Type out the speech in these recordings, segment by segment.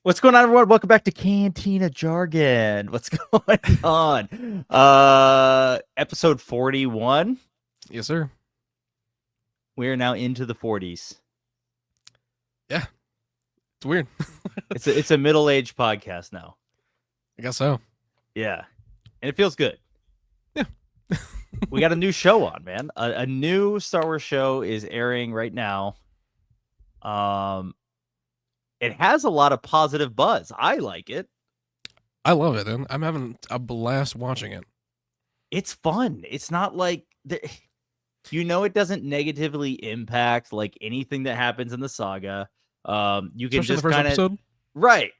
What's going on, everyone? Welcome back to Cantina Jargon. What's going on? Episode 41. Yes, sir. We are now into the 40s. Yeah. It's weird. It's a middle-aged podcast now. I guess so. Yeah. And it feels good. Yeah. We got a new show on, man. A new Star Wars show is airing right now. It has a lot of positive buzz. I like it. I love it, and I'm having a blast watching it. It's fun. It's not like it doesn't negatively impact like anything that happens in the saga. You can Especially just the first kind of episode. right.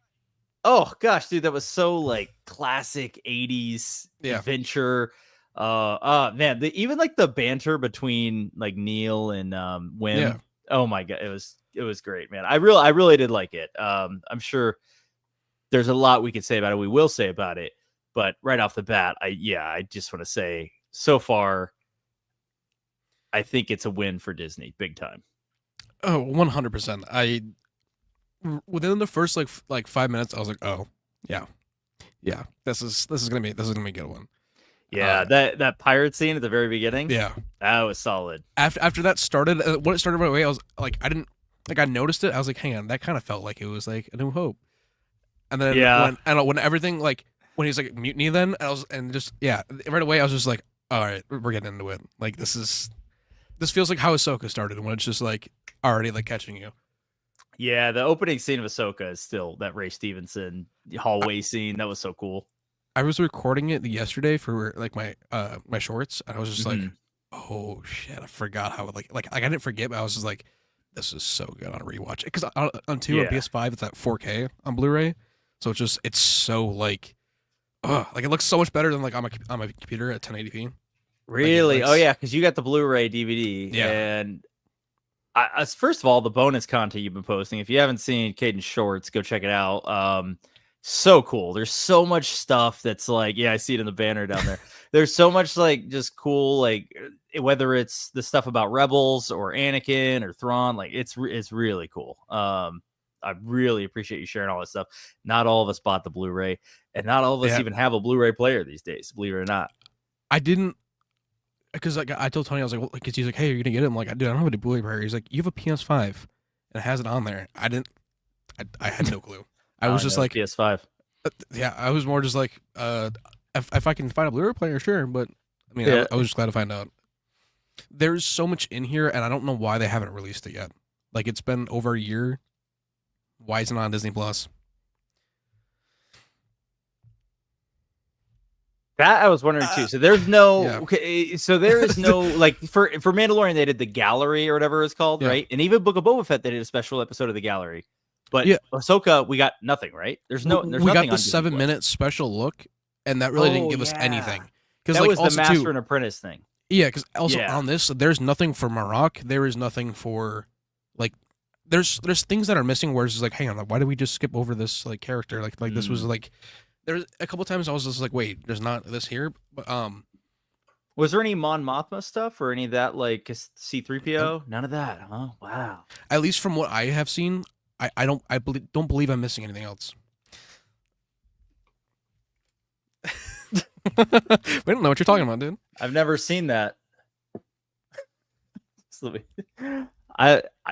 Oh gosh, dude, that was so like classic 80s adventure. Man, even like the banter between like Neil and Wim. Yeah. Oh my god, it was great, man. I really did like it. I'm sure there's a lot we could say about it. We will say about it, but right off the bat, I just want to say so far, I think it's a win for Disney, big time. Oh, 100%. Within the first like 5 minutes, I was like, oh yeah. This is gonna be a good one. Yeah, that pirate scene at the very beginning. Yeah, that was solid. After that started, when it started right away, I was like, I noticed it. I was like, hang on, that kind of felt like it was like A New Hope. And then when everything like when he's like mutiny, then right away I was just like, all right, we're getting into it. Like this feels like how Ahsoka started when it's just like already like catching you. Yeah, the opening scene of Ahsoka is still that Ray Stevenson hallway scene. That was so cool. I was recording it yesterday for like my shorts, and I was just like, oh shit, I forgot how like I didn't forget, but I was just like, this is so good on a rewatch because on PS5 it's at 4K on Blu-ray, so it's so like it looks so much better than like on my computer at 1080p. Really? Like, oh yeah, because you got the Blu-ray DVD. Yeah. And first of all, the bonus content you've been posting. If you haven't seen Caden's shorts, go check it out. So cool. There's so much stuff that's like, yeah, I see it in the banner down there. There's so much like just cool, like whether it's the stuff about Rebels or Anakin or Thrawn, like it's really cool. I really appreciate you sharing all this stuff. Not all of us bought the Blu-ray, and not all of us even have a Blu-ray player these days, believe it or not. I didn't, because like I told Tony, I was like, well, because he's like, hey, are you gonna get it? I'm like, dude, I don't have a Blu-ray player. He's like, you have a PS5, and it has it on there. I had no clue. I was just like PS5. Yeah, I was more just like, if I can find a Blu-ray player, sure. But I mean, I was just glad to find out. There's so much in here, and I don't know why they haven't released it yet. Like it's been over a year. Why isn't it on Disney Plus? That I was wondering too. So there's no okay. So there is no like for Mandalorian they did the gallery or whatever it's called, right? And even Book of Boba Fett they did a special episode of the gallery. But Ahsoka, we got nothing, right? There's we got the 7-minute special look, and that really didn't give us anything. Because that was the Master and Apprentice thing. Yeah, because also on this, there's nothing for Marok. There is nothing for like. There's things that are missing. Where it's just like, hang on, like, why did we just skip over this like character? Like this was like. There's a couple times I was just like, wait, there's not this here. But was there any Mon Mothma stuff or any of that like C-3PO? None of that, huh? Wow. At least from what I have seen. I don't believe I'm missing anything else. We don't know what you're talking about, dude. I've never seen that.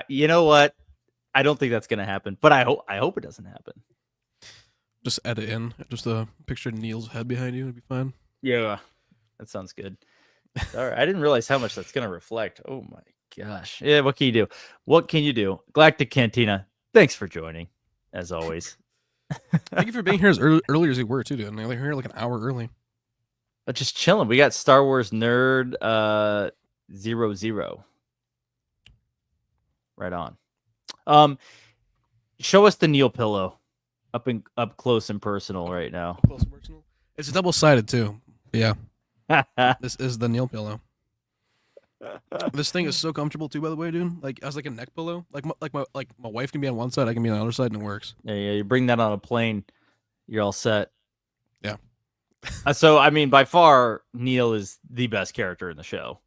You know what? I don't think that's gonna happen, but I hope it doesn't happen. Just edit in just a picture of Neil's head behind you. It'd be fine. Yeah, that sounds good. All right, I didn't realize how much that's gonna reflect. Oh my gosh. Yeah, what can you do? What can you do? Galactic Cantina. Thanks for joining, as always. Thank you for being here as early as you were, too, dude. They're here like an hour early. Just chilling. We got Star Wars Nerd 00. Right on. Show us the Neil pillow up close and personal right now. Up close and personal? It's double-sided, too. Yeah. This is the Neil pillow. This thing is so comfortable too, by the way, dude. Like as like a neck pillow. Like my wife can be on one side, I can be on the other side, and it works. Yeah. You bring that on a plane, you're all set. Yeah. So I mean, by far, Neil is the best character in the show.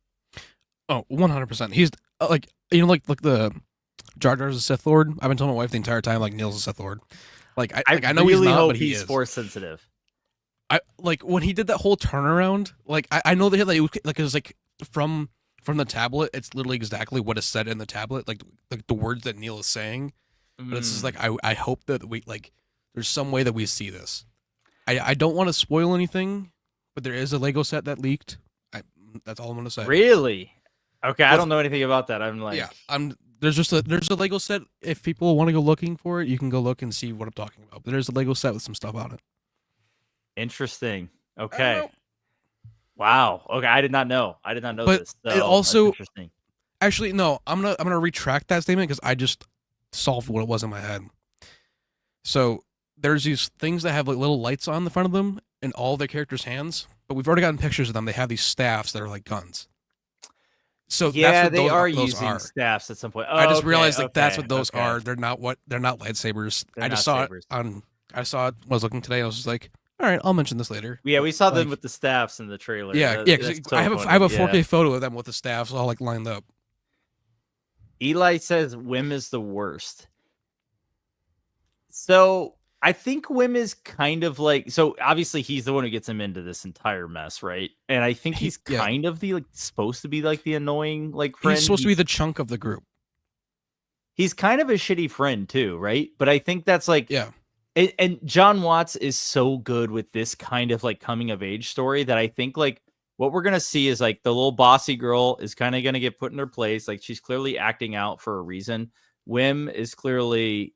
Oh, 100%. He's like the Jar Jar's a Sith Lord. I've been telling my wife the entire time like Neil's a Sith Lord. Like I know really he's not, hope but he's is. force sensitive. I like when he did that whole turnaround. Like I know that like it was like from the tablet. It's literally exactly what is said in the tablet, like the words that Neil is saying. But it's just like I hope that we like there's some way that we see this. I don't want to spoil anything, but there is a Lego set that leaked. That's all I'm gonna say. Really? Okay, I don't know anything about that. I'm like, there's a Lego set. If people want to go looking for it, you can go look and see what I'm talking about. But there's a Lego set with some stuff on it. Interesting. Okay. Wow. Okay, I did not know. But this. So it also interesting. Actually, no. I'm gonna retract that statement because I just solved what it was in my head. So there's these things that have like little lights on the front of them in all their characters' hands, but we've already gotten pictures of them. They have these staffs that are like guns. So yeah, that's what those using staffs at some point. I just realized like that's what those are. They're not lightsabers. I just saw it was looking today. I was just like, all right, I'll mention this later. Yeah, we saw them with the staffs in the trailer. Yeah, because I have a 4K photo of them with the staffs all like lined up. Eli says Wim is the worst. So I think Wim is kind of like, so obviously he's the one who gets him into this entire mess, right? And I think he's kind of the like supposed to be like the annoying like friend. He's supposed to be the chunk of the group. He's kind of a shitty friend too, right? But I think that's like and John Watts is so good with this kind of like coming of age story that I think like what we're gonna see is like the little bossy girl is kind of gonna get put in her place. Like she's clearly acting out for a reason. Wim is clearly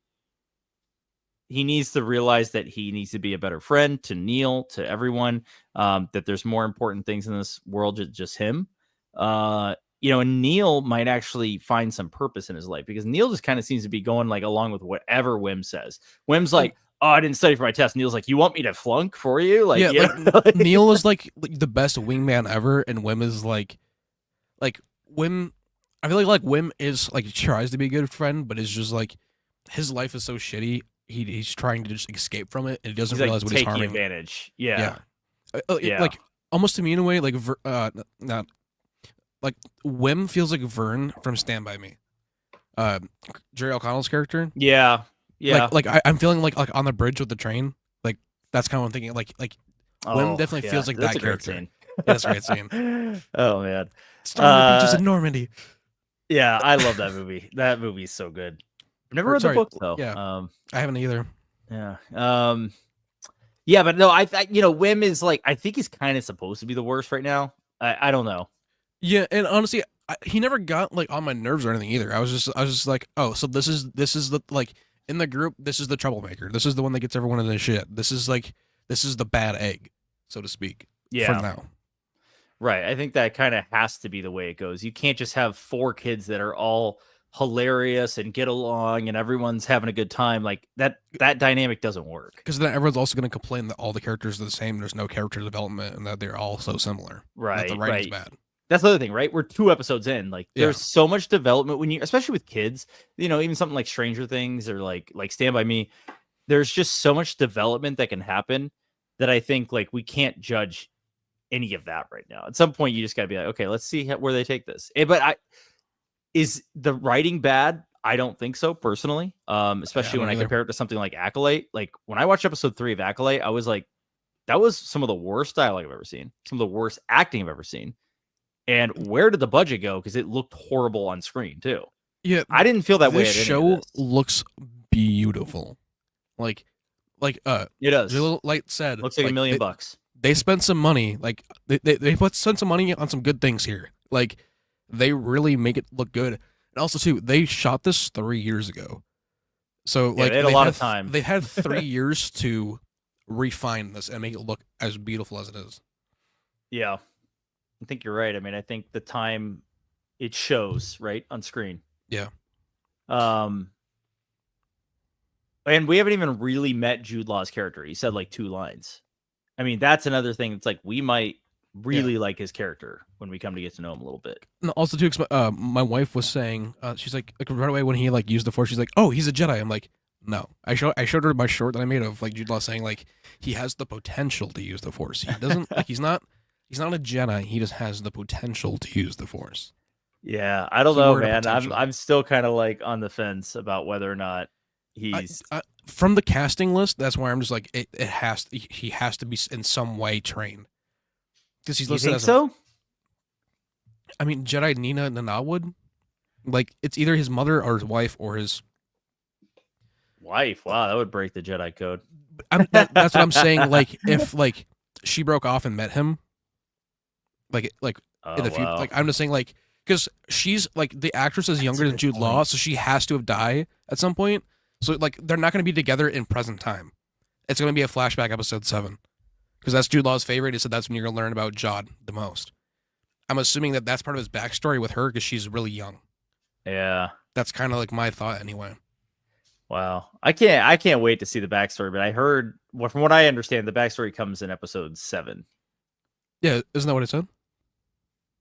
he needs to realize that he needs to be a better friend to Neil, to everyone. That there's more important things in this world than just him. And Neil might actually find some purpose in his life because Neil just kind of seems to be going like along with whatever Wim says. Wim's like, oh, I didn't study for my test. Neil's like, you want me to flunk for you? Like, like Neil is like the best wingman ever, and Wim is like Wim. I feel like Wim is like he tries to be a good friend, but it's just like his life is so shitty. He's trying to just escape from it, and he doesn't realize what he's harming. Advantage. Yeah. Like almost to me in a way, like not like Wim feels like Vern from Stand By Me. Jerry O'Connell's character. Yeah. Like I'm feeling like on the bridge with the train. Like that's kind of what I'm thinking. Like Wim definitely feels like that character. That's a great scene. Oh man, Storm the beaches in Normandy. Yeah, I love that movie. That movie's so good. I've never read the book though. Yeah, I haven't either. Yeah. Yeah, but no, I Wim is like I think he's kind of supposed to be the worst right now. I don't know. Yeah, and honestly, he never got like on my nerves or anything either. I was just like, oh, so this is the like in the group, this is the troublemaker. This is the one that gets everyone into shit. This is the bad egg, so to speak. Yeah. For now. Right. I think that kind of has to be the way it goes. You can't just have 4 kids that are all hilarious and get along and everyone's having a good time. Like that dynamic doesn't work. Because then everyone's also going to complain that all the characters are the same. There's no character development and that they're all so similar. Right. That the writing's bad. That's the other thing, right? We're 2 episodes in. Like there's so much development when you, especially with kids, even something like Stranger Things or like Stand By Me, there's just so much development that can happen that I think like we can't judge any of that right now. At some point you just got to be like, okay, let's see where they take this. But is the writing bad? I don't think so personally. Especially when I compare it to something like Acolyte. Like when I watched episode 3 of Acolyte, I was like, that was some of the worst dialogue I've ever seen. Some of the worst acting I've ever seen. And where did the budget go? Because it looked horrible on screen too. Yeah, I didn't feel that way. This show looks beautiful. Like it does. Jill Light said, looks like $1 million. They spent some money. Like they spent some money on some good things here. Like they really make it look good. And also too, they shot this 3 years ago. So like they had a lot of time. They had 3 years to refine this and make it look as beautiful as it is. Yeah. I think you're right. I mean, I think the time it shows right on screen. Yeah. And we haven't even really met Jude Law's character. He said like 2 lines. I mean, that's another thing. It's like we might really like his character when we come to get to know him a little bit. And also, too, my wife was saying, she's like right away when he like used the Force, she's like, "Oh, he's a Jedi." I'm like, no. I showed her my short that I made of like Jude Law saying like he has the potential to use the Force. He doesn't like he's not a Jedi. He just has the potential to use the Force. Yeah, I don't know, man. I'm still kind of like on the fence about whether or not he's from the casting list, that's why I'm just like he has to be in some way trained because he's You listed think as so? I mean, Jedi Nina Nanawood, like it's either his mother or his wife or his wife. Wow, that would break the Jedi code. That's what I'm saying. Like if like she broke off and met him, like in the future, like I'm just saying like because she's like the actress is younger than Jude Law, so she has to have died at some point. So like they're not going to be together in present time. It's going to be a flashback episode 7 because that's Jude Law's favorite. He said that's when you're going to learn about Jod the most. I'm assuming that that's part of his backstory with her because she's really young. Yeah, that's kind of like my thought anyway. Wow, I can't wait to see the backstory. But I heard, well, from what I understand, the backstory comes in episode 7. Yeah, isn't that what it said?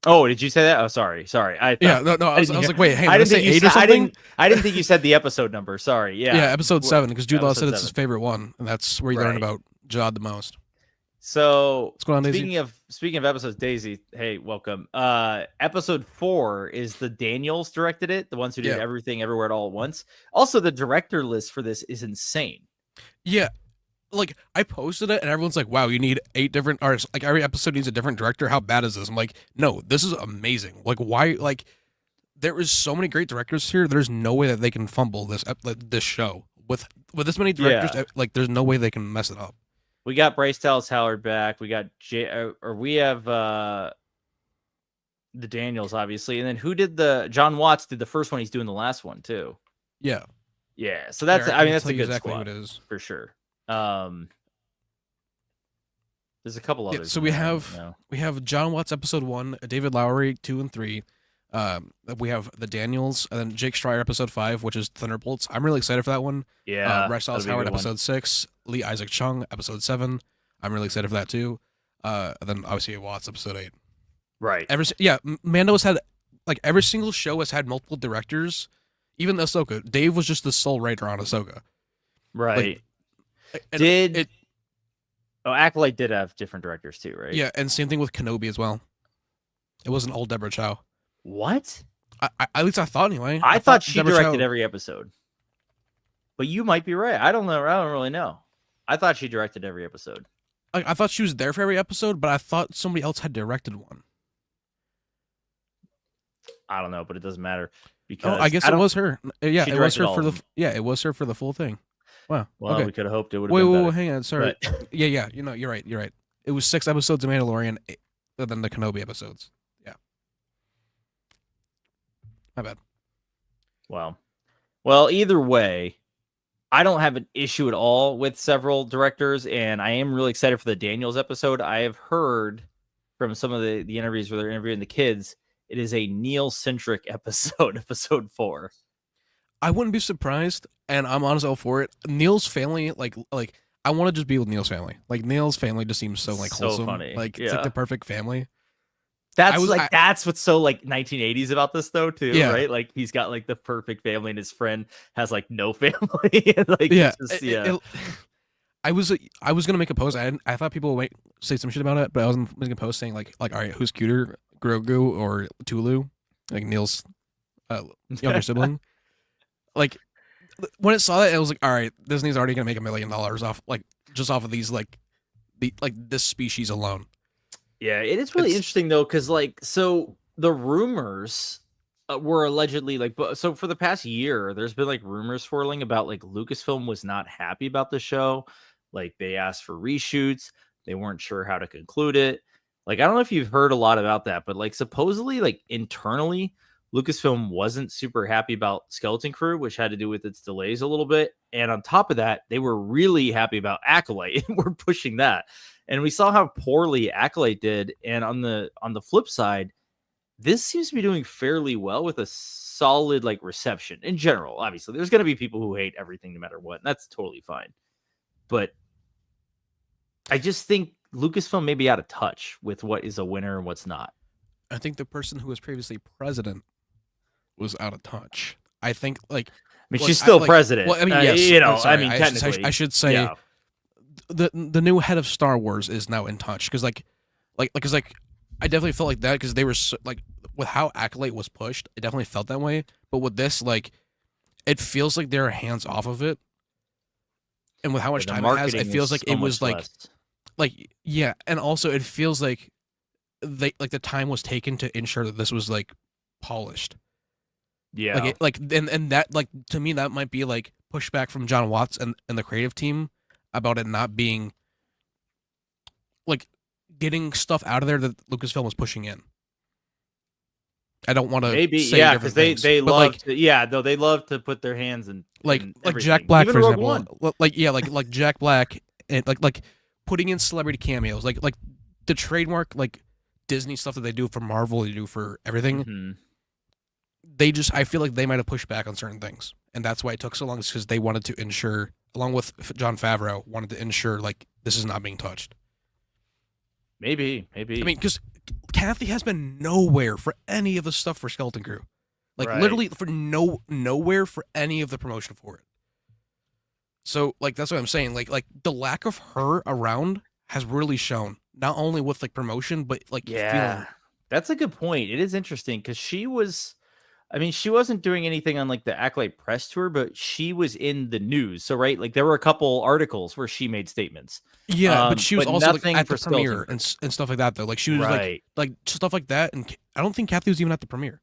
Oh, did you say that? Oh, sorry. I was like, wait, hey, I didn't say 8 or something. I didn't think you said the episode number. Sorry. Yeah, episode 7 because Jude Law said it's his favorite one, and that's where you learn about Jod the most. So what's going on, Daisy? Speaking of episodes, Daisy, hey, welcome. Episode 4 is the Daniels directed it, the ones who did Everything Everywhere at All at Once. Also, the director list for this is insane. Yeah, like I posted it and everyone's like, wow, you need 8 different artists. Like every episode needs a different director. How bad is this? I'm like, no, this is amazing. Like why? Like there is so many great directors here. There's no way that they can fumble this show with this many directors. Yeah. Like there's no way they can mess it up. We got Bryce Dallas Howard back. We got we have the Daniels, obviously, and then who did John Watts did the first one. He's doing the last one too. Yeah. So that's that's a good exactly squad, who it is for sure. There's a couple others. So we have John Watts episode 1, David Lowery 2 and 3. We have the Daniels, and then Jake Schreier episode 5, which is Thunderbolts. I'm really excited for that one. Yeah. Bryce Dallas Howard episode 6, Lee Isaac Chung episode 7. I'm really excited for that too. And then obviously Watts episode 8. Right. Mando has had like every single show has had multiple directors. Even Ahsoka, Dave was just the sole writer on Ahsoka. Right. Acolyte did have different directors too, right? Yeah, and same thing with Kenobi as well. It wasn't all Deborah Chow. What? At least I thought anyway. I thought she directed every episode. But you might be right. I don't know. I don't really know. I thought she directed every episode. I thought she was there for every episode, but I thought somebody else had directed one. I don't know, but it doesn't matter because I guess it was her. Yeah, it was her for the it was her for the full thing. Wow. Well, okay. We could have hoped it would have been better. Wait, hang on. Sorry. But... yeah. You know, you're right. It was 6 episodes of Mandalorian, and then the Kenobi episodes. Yeah. My bad. Wow. Well, either way, I don't have an issue at all with several directors, and I am really excited for the Daniels episode. I have heard from some of the interviews where they're interviewing the kids, it is a Neil-centric episode, episode 4. I wouldn't be surprised, and I'm honestly all for it. Neil's family, like I want to just be with Neil's family. Like Neil's family just seems so wholesome. Funny. Like it's like the perfect family. That's what's so like 1980s about this though too, right? Like he's got like the perfect family, and his friend has like no family. I was gonna make a post. I thought people would say some shit about it, but I was making a post saying like all right, who's cuter, Grogu or Tulu? Like Neil's younger sibling. Like when it saw that, it was like, all right, Disney's already gonna make $1 million off off of these this species alone. Yeah, it is really interesting though, because so the rumors were allegedly so for the past year, there's been rumors swirling about Lucasfilm was not happy about the show. Like they asked for reshoots, they weren't sure how to conclude it. I don't know if you've heard a lot about that, but supposedly internally, Lucasfilm wasn't super happy about Skeleton Crew, which had to do with its delays a little bit. And on top of that, they were really happy about Acolyte and were pushing that. And we saw how poorly Acolyte did. And on the flip side, this seems to be doing fairly well with a solid reception in general. Obviously, there's going to be people who hate everything no matter what. And that's totally fine. But I just think Lucasfilm may be out of touch with what is a winner and what's not. I think the person who was previously president was out of touch. I think she's still president. Well, I mean, yes. Technically, I should say the new head of Star Wars is now in touch because I definitely felt like that because they were with how Acolyte was pushed, it definitely felt that way. But with this, it feels like they're hands off of it. and with how much The time it has, it marketing feels is like so it was much less. yeah, and also it feels like the time was taken to ensure that this was like polished. Yeah. And that like to me that might be like pushback from John Watts and the creative team about it not being like getting stuff out of there that Lucasfilm was pushing in. I don't want to Maybe, say yeah, different because things, they but love to, yeah, though they love to put their hands in like Jack everything, Black even for Rogue example, One. like Jack Black and like putting in celebrity cameos, like the trademark like Disney stuff that they do for Marvel, they do for everything. Mm-hmm. I feel like they might have pushed back on certain things, and that's why it took so long. Is because they wanted to ensure, along with John Favreau, wanted to ensure like this is not being touched. Maybe. I mean, because Kathy has been nowhere for any of the stuff for Skeleton Crew, like Right. literally for nowhere for any of the promotion for it. So like that's what I'm saying. Like the lack of her around has really shown, not only with like promotion, but like feeling. That's a good point. It is interesting because she wasn't doing anything on like the Acolyte press tour, but she was in the news. So right, like there were a couple articles where she made statements. Yeah, but she was also like nothing at the for Skeleton premiere Crew. and stuff like that though. Like she was Right. like stuff like that, and I don't think Kathy was even at the premiere.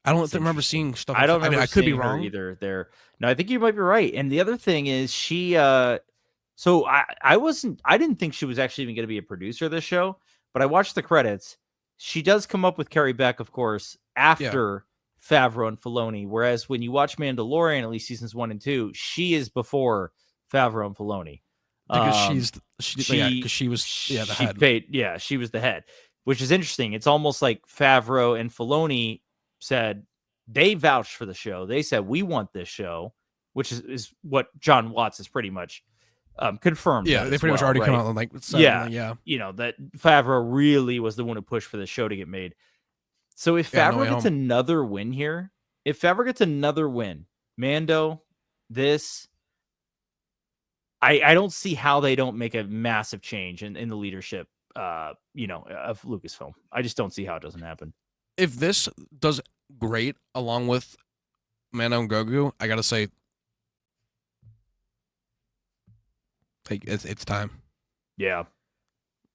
I don't That's remember interesting. seeing stuff. I don't I mean, remember I could be seeing her wrong. either there. No, I think you might be right. And the other thing is she so I didn't think she was actually even going to be a producer of this show, but I watched the credits. She does come up with Carrie Beck, of course, after Favreau and Filoni, whereas when you watch Mandalorian, at least seasons 1 and 2, she is before Favreau and Filoni. Because she was the head. She was the head, which is interesting. It's almost like Favreau and Filoni said they vouched for the show. They said we want this show, which is what John Watts is pretty much confirmed. Yeah, they pretty much already come out and like said, you know that Favreau really was the one who pushed for the show to get made. So if Favreau gets another win here, if Favreau gets another win, Mando, this. I don't see how they don't make a massive change in the leadership, of Lucasfilm. I just don't see how it doesn't happen. If this does great along with Mando and Grogu, I gotta say, like it's time. Yeah,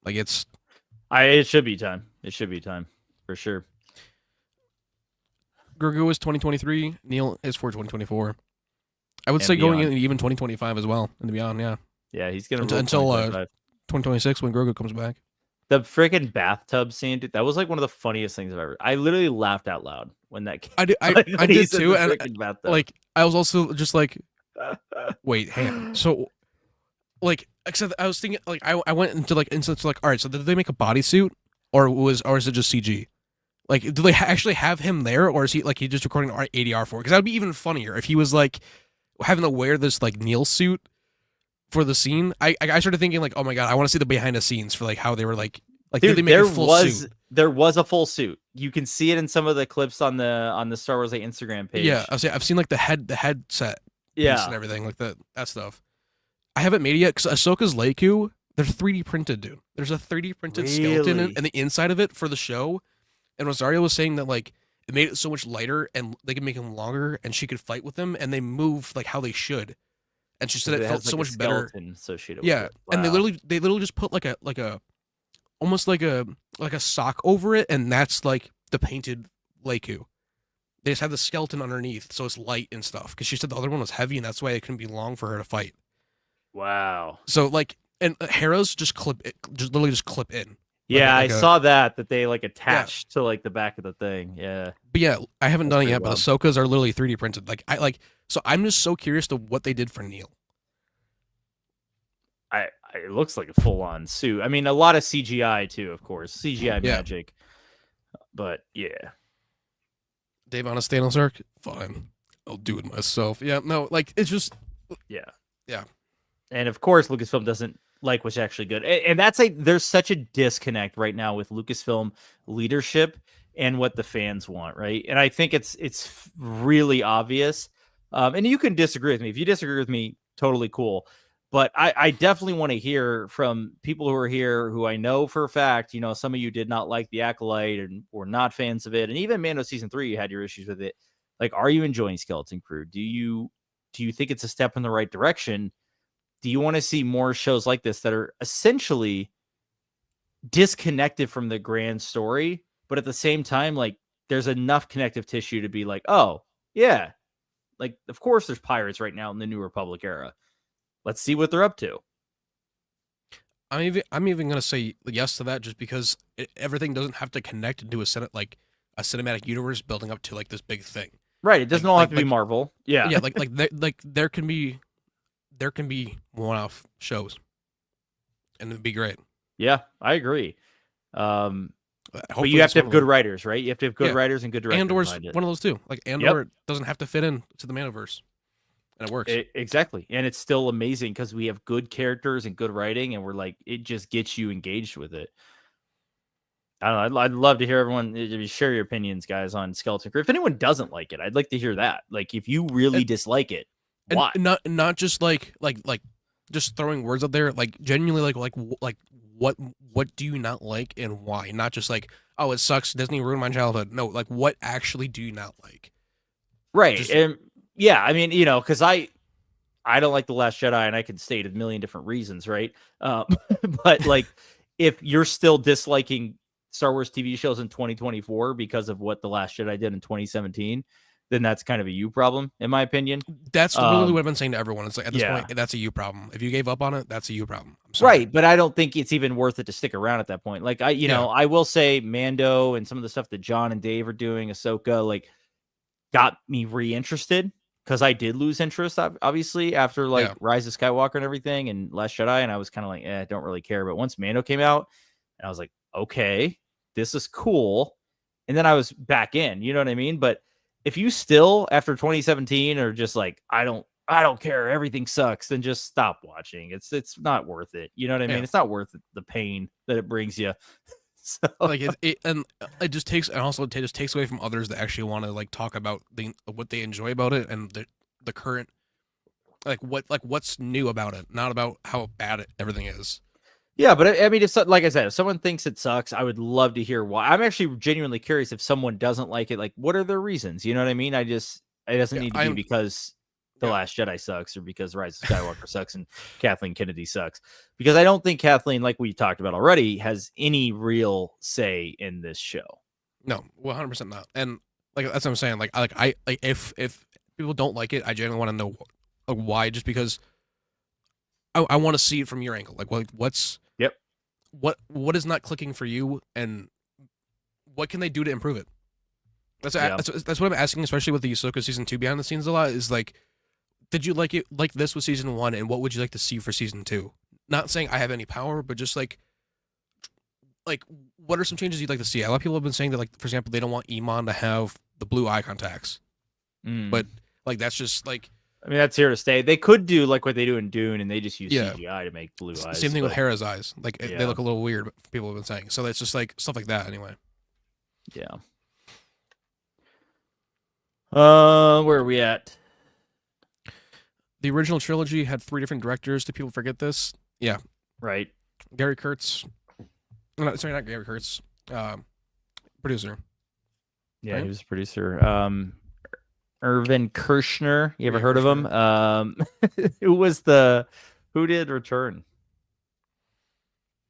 like it should be time. It should be time for sure. Grogu is 2023. Neil is for 2024. I would say going in even 2025 as well and beyond. Yeah, he's gonna until 2026 when Grogu comes back. The freaking bathtub scene, dude, that was like one of the funniest things I've ever. I literally laughed out loud when that came. I did too, and like I was also just like, wait, hang on. So, like, except I was thinking, like, I went into like all right. So did they make a bodysuit, or is it just CG? Like, do they actually have him there, or is he just recording ADR for it? Because that'd be even funnier if he was like having to wear this like Neil suit for the scene. I started thinking like, oh my god, I want to see the behind the scenes for like how they were like dude, did they make a full suit? There was a full suit. You can see it in some of the clips on the Star Wars like Instagram page. Yeah, I've seen like the headset piece and everything like that stuff. I haven't made it yet because Ahsoka's Leiku, they're 3D printed, dude. There's a 3D printed skeleton in the inside of it for the show. And Rosario was saying that like it made it so much lighter and they could make him longer and she could fight with him and they moved like how they should. And she said it felt so much better. Associated with it. Wow. And they literally just put like a almost like a sock over it, and that's like the painted Leiku. They just have the skeleton underneath, so it's light and stuff. Because she said the other one was heavy, and that's why it couldn't be long for her to fight. Wow. So like, and Hera's just literally clip in. Yeah, I saw that they like attached to like the back of the thing. Yeah. But yeah, I haven't done it yet, but Ahsoka's are literally 3D printed. So I'm just so curious to what they did for Neil. It looks like a full on suit. I mean, a lot of CGI too, of course. CGI magic. But yeah. Dave on a Thanos arc? Fine. I'll do it myself. Yeah, no, like it's just Yeah. And of course Lucasfilm doesn't like what's actually good. And that's there's such a disconnect right now with Lucasfilm leadership and what the fans want, right? And I think it's really obvious. And you can disagree with me. If you disagree with me, totally cool. But I definitely want to hear from people who are here who I know for a fact, some of you did not like the Acolyte and were not fans of it. And even Mando season 3, you had your issues with it. Like, are you enjoying Skeleton Crew? Do you think it's a step in the right direction? do you want to see more shows like this that are essentially disconnected from the grand story, but at the same time, like, there's enough connective tissue to be like, oh, yeah, like, of course there's pirates right now in the New Republic era. Let's see what they're up to. I'm even gonna say yes to that, just because everything doesn't have to connect into a cinematic universe building up to like this big thing. Right. It doesn't all have to be Marvel. Yeah. Yeah. There can be one-off shows, and it'd be great. Yeah, I agree. But you have to have good writers, right? You have to have good writers and good directors. Andor's one of those too. Like Andor doesn't have to fit in to the Manoverse, and it works. Exactly. And it's still amazing because we have good characters and good writing, and we're like, it just gets you engaged with it. I don't know. I'd love to hear everyone share your opinions, guys, on Skeleton Crew. If anyone doesn't like it, I'd like to hear that. Like, if you really dislike it, why? Not just like just throwing words out there. Like, genuinely, like what do you not like and why? Not just like, oh, it sucks, Disney ruined my childhood. No, like, what actually do you not like? Right. And yeah, I mean, because I don't like The Last Jedi, and I can state a million different reasons, right? But like, if you're still disliking Star Wars TV shows in 2024 because of what The Last Jedi did in 2017, then that's kind of a you problem, in my opinion. That's literally what I've been saying to everyone. It's like, at this point, that's a you problem. If you gave up on it, that's a you problem. I'm sorry. Right, but I don't think it's even worth it to stick around at that point. Like, I will say Mando and some of the stuff that John and Dave are doing, Ahsoka, like, got me reinterested, because I did lose interest, obviously, after like Rise of Skywalker and everything and Last Jedi, and I was kind of like, I don't really care. But once Mando came out, and I was like, okay, this is cool. And then I was back in, you know what I mean? But if you still, after 2017, are just like, I don't care, everything sucks, then just stop watching. It's not worth it. You know what I mean? It's not worth the pain that it brings you. So. Like it just takes, and also it just takes away from others that actually want to like talk about what they enjoy about it and the current, like what's new about it, not about how bad everything is. Yeah, but I mean, like I said, if someone thinks it sucks, I would love to hear why. I'm actually genuinely curious if someone doesn't like it. Like, what are their reasons? You know what I mean? It doesn't need to be because The Last Jedi sucks, or because Rise of Skywalker sucks and Kathleen Kennedy sucks. Because I don't think Kathleen, like we talked about already, has any real say in this show. No, 100% not. And like that's what I'm saying. Like if people don't like it, I genuinely want to know why. Just because I want to see it from your angle. Like what's what is not clicking for you, and what can they do to improve it? That's what I'm asking, especially with the Ahsoka season 2 behind the scenes a lot. Is like, did you like it like this with season 1, and what would you like to see for season 2? Not saying I have any power, but just like what are some changes you'd like to see? A lot of people have been saying that, like, for example, they don't want Iman to have the blue eye contacts, but like that's just like, I mean, that's here to stay. They could do like what they do in Dune, and they just use CGI to make blue eyes. Same thing with Hera's eyes. Like they look a little weird, but people have been saying. So it's just like stuff like that anyway. Yeah. Where are we at? The original trilogy had 3 different directors. Do people forget this? Yeah. Right. Gary Kurtz. No, sorry, not Gary Kurtz. Producer. Yeah, right? He was a producer. Irvin Kershner. You ever heard of him? Who did Return?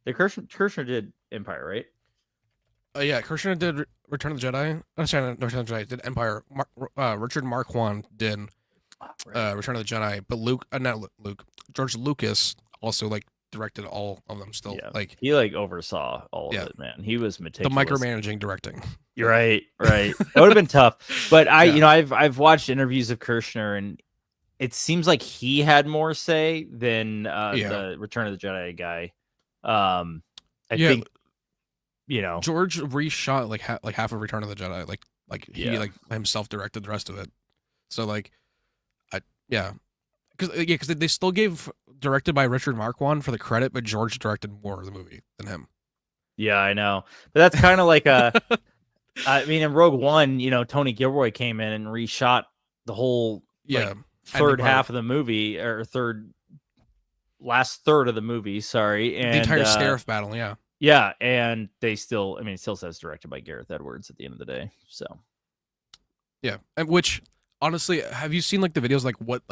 Kershner did Empire, right? Yeah, Kershner did Return of the Jedi. I'm sorry, not Return of the Jedi. Did Empire. Richard Marquand did Return of the Jedi, but George Lucas also like directed all of them still. Yeah. Like he like oversaw all of it, man. He was meticulous. The micromanaging directing. You're right. That would have been tough. But I've watched interviews of Kershner, and it seems like he had more say than the Return of the Jedi guy. I think George reshot like half of Return of the Jedi. He like himself directed the rest of it. So like, because they still gave directed by Richard Marquand for the credit, but George directed more of the movie than him. Yeah, I know, but that's kind of like I mean, in Rogue One, Tony Gilroy came in and reshot the whole third half of the movie, or last third of the movie. Sorry, and the entire Scarif battle. Yeah, and they still, I mean, it still says directed by Gareth Edwards at the end of the day. So, yeah, and which honestly, have you seen like the videos like what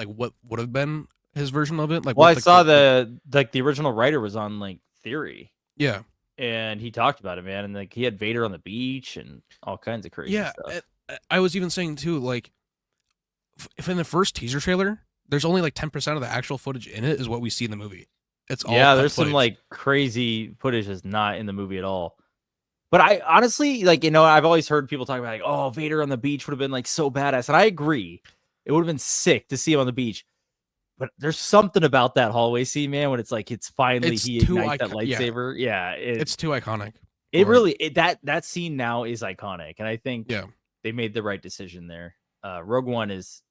would have been his version of it. Like, well, with, I saw the original writer was on like Theory. Yeah. And he talked about it, man, and like he had Vader on the beach and all kinds of crazy stuff. I was even saying too, like, if in the first teaser trailer, there's only like 10% of the actual footage in it is what we see in the movie. It's all there's some like crazy footage that's not in the movie at all. But I honestly, like, I've always heard people talk about like, oh, Vader on the beach would have been like so badass, and I agree, it would have been sick to see him on the beach. But there's something about that hallway scene, man, when it's like he ignites that lightsaber. Yeah, it's too iconic. It really that scene now is iconic, and I think yeah, they made the right decision there. Rogue One is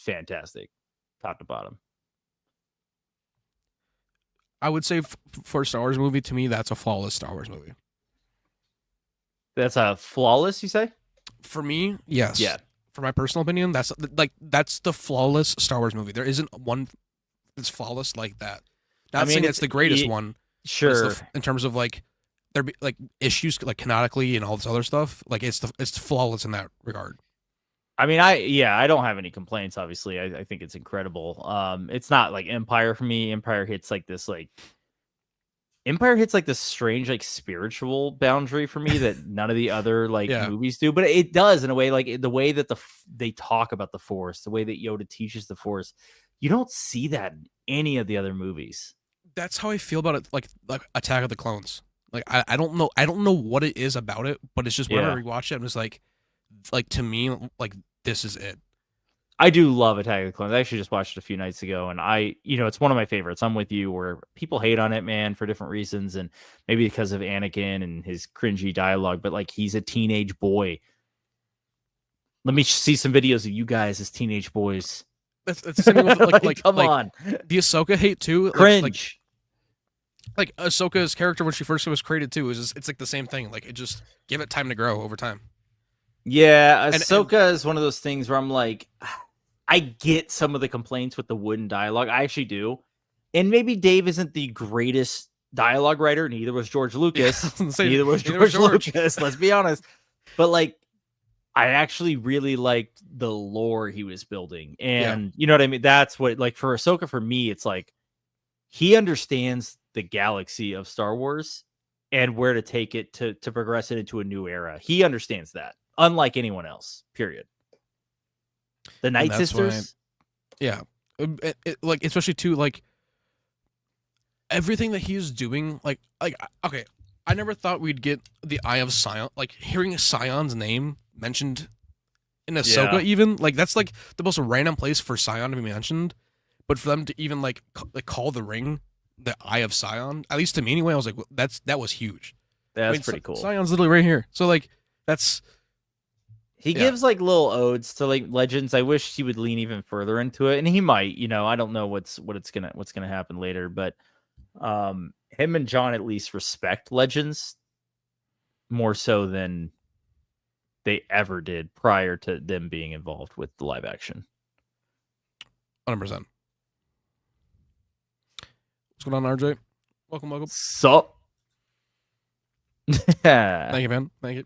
fantastic, top to bottom. I would say for a Star Wars movie, to me, that's a flawless Star Wars movie. That's a flawless, you say? For me, yes. Yeah. For my personal opinion, that's the flawless Star Wars movie. There isn't one that's flawless like that. Not saying it's the greatest one. Sure. In terms of like there be like issues like canonically and all this other stuff. Like it's flawless in that regard. I mean, I don't have any complaints. Obviously, I think it's incredible. It's not like Empire for me. Empire hits like this strange like spiritual boundary for me that none of the other like movies do, but it does in a way. Like the way that they talk about the Force, the way that Yoda teaches the Force, you don't see that in any of the other movies. That's how I feel about it. Like Attack of the Clones. Like I don't know what it is about it, but it's just whenever I rewatch it, I'm just like to me, like this is it. I do love Attack of the Clones. I actually just watched it a few nights ago, and it's one of my favorites. I'm with you, where people hate on it, man, for different reasons, and maybe because of Anakin and his cringy dialogue, but like he's a teenage boy. Let me see some videos of you guys as teenage boys. That's the same thing with come on. The Ahsoka hate too. Cringe. Like Ahsoka's character when she first was created too it's like the same thing. Like it just give it time to grow over time. Yeah, Ahsoka is one of those things where I'm like, I get some of the complaints with the wooden dialogue. I actually do. And maybe Dave isn't the greatest dialogue writer. Neither was George Lucas. Neither was George Lucas. Let's be honest. But like, I actually really liked the lore he was building. And you know what I mean? That's what, like, for Ahsoka, for me, it's like, he understands the galaxy of Star Wars and where to take it to progress it into a new era. He understands that, unlike anyone else, period. The Night Sisters. Like, especially too, like, everything that he's doing, like, okay, I never thought we'd get the Eye of Sion, like, hearing Sion's name mentioned in Ahsoka, even, like, that's, like, the most random place for Sion to be mentioned, but for them to even, like call the ring the Eye of Sion, at least to me anyway, I was like, that was huge. That's pretty cool. Sion's literally right here. So, like, that's... He gives like little odes to like Legends. I wish he would lean even further into it, and he might. I don't know what's gonna happen later, but him and John at least respect Legends more so than they ever did prior to them being involved with the live action. 100%. What's going on, RJ? Welcome. Sup? Thank you, man. Thank you.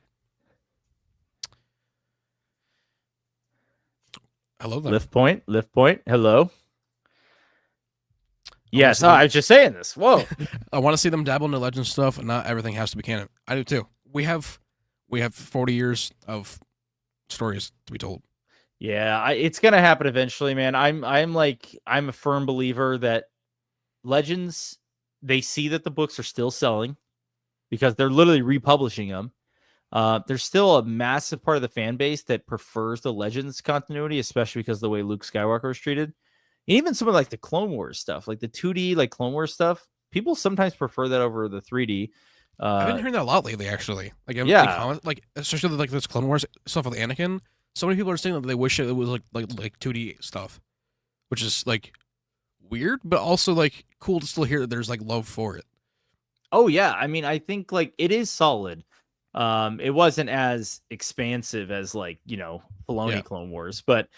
Hello there. Lift point. Hello. Yes, I was just saying this. Whoa. I want to see them dabble into legend stuff, and not everything has to be canon. I do too. We have 40 years of stories to be told. Yeah, it's gonna happen eventually, man. I'm a firm believer that Legends, they see that the books are still selling because they're literally republishing them. There's still a massive part of the fan base that prefers the Legends continuity, especially because of the way Luke Skywalker was treated. And even some of like the Clone Wars stuff, like the 2D like Clone Wars stuff, people sometimes prefer that over the 3D. I've been hearing that a lot lately, actually. Like, like especially like this Clone Wars stuff with Anakin. So many people are saying that they wish it was like 2D stuff, which is like weird, but also like cool to still hear that there's like love for it. Oh yeah, I mean, I think like it is solid. It wasn't as expansive as like, Filoni Clone Wars, but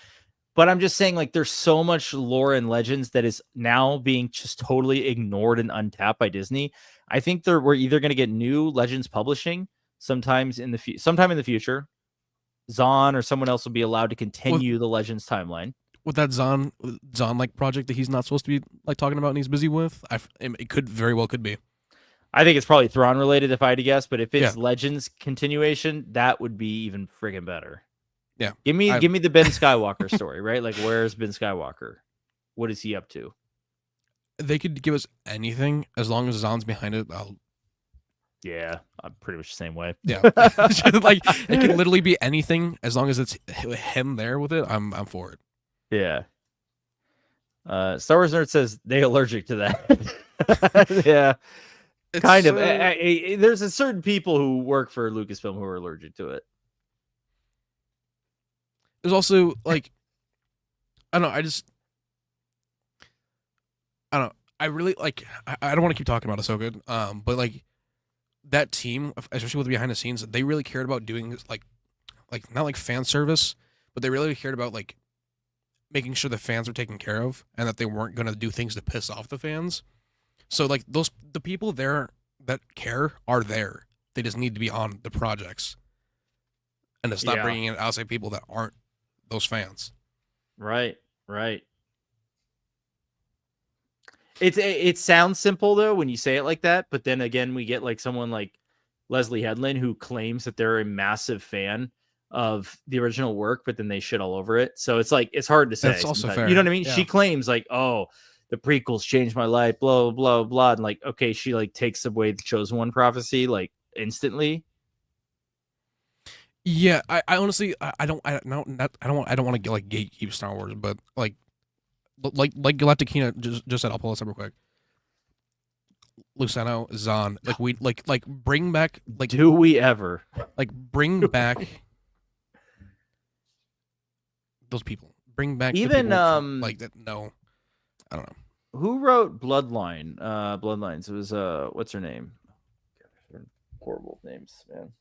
I'm just saying like there's so much lore and Legends that is now being just totally ignored and untapped by Disney. I think we're either going to get new Legends publishing sometime in the future. Zahn or someone else will be allowed to continue the Legends timeline. with that Zahn like project that he's not supposed to be like talking about and he's busy with. It could very well could be. I think it's probably Thrawn related if I had to guess, but if it's Yeah. Legends continuation, that would be even friggin' better. Yeah. Give me the Ben Skywalker story, right? Like, where's Ben Skywalker? What is he up to? They could give us anything as long as Zahn's behind it. Yeah, I'm pretty much the same way. Yeah, like it can literally be anything as long as it's him there with it. I'm for it. Yeah. Star Wars Nerd says they allergic to that. Yeah, it's kind of. There's a certain people who work for Lucasfilm who are allergic to it. There's also like, I don't know. I don't know. I really like. I don't want to keep talking about Ahsoka. But like that team, especially with the behind the scenes, they really cared about doing like not like fan service, but they really cared about like making sure the fans were taken care of and that they weren't going to do things to piss off the fans. So like the people there that care are there. They just need to be on the projects and to stop bringing in outside people that aren't those fans. Right. It sounds simple though when you say it like that, but then again we get like someone like Leslie Headland who claims that they're a massive fan of the original work, but then they shit all over it. So it's like it's hard to say. That's also fair. You know what I mean? Yeah. She claims like, oh, the prequels changed my life, blah blah blah, and like, okay, she like takes away the Chosen One prophecy like instantly. Yeah, I honestly I don't want to get like gatekeep Star Wars, but like Galacticina just said, I'll pull this up real quick. Luceno, Zahn, like we like bring back like do we ever like bring back those people? Bring back even like that. No, I don't know. Who wrote Bloodline? Bloodlines. It was what's her name? Horrible names, man.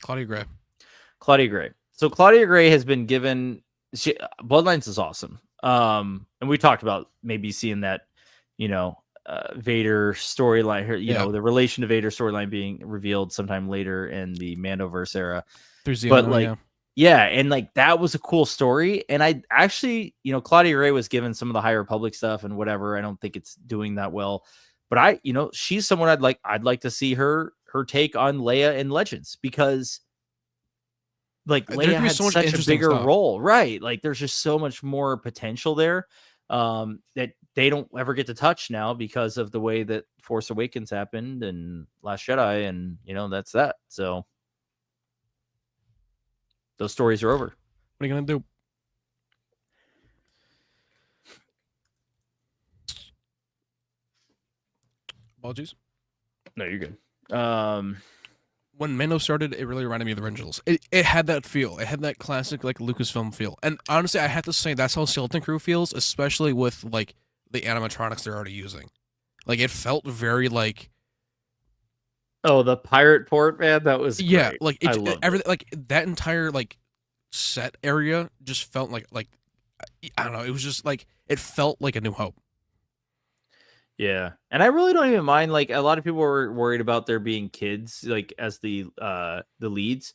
Claudia Gray. So Claudia Gray has been given. Bloodlines is awesome. And we talked about maybe seeing that, Vader storyline. You know, the relation to Vader storyline being revealed sometime later in the Mandoverse era. But like, and like that was a cool story. And I actually, Claudia Gray was given some of the High Republic stuff and whatever. I don't think it's doing that well. But she's someone I'd like to see her take on Leia in Legends, because like Leia had such a bigger role, right? Like there's just so much more potential there that they don't ever get to touch now because of the way that Force Awakens happened and Last Jedi, and that's that. So those stories are over. What are you gonna do? Apologies. No, you're good. When Mando started, it really reminded me of the originals. It had that feel. It had that classic like Lucasfilm feel. And honestly, I have to say that's how Skeleton Crew feels, especially with like the animatronics they're already using. Like it felt very like, oh, the pirate port, man, that was great. Like everything, like that entire like set area just felt like I don't know. It was just like it felt like A New Hope. Yeah, and I really don't even mind. Like a lot of people were worried about there being kids like as the leads,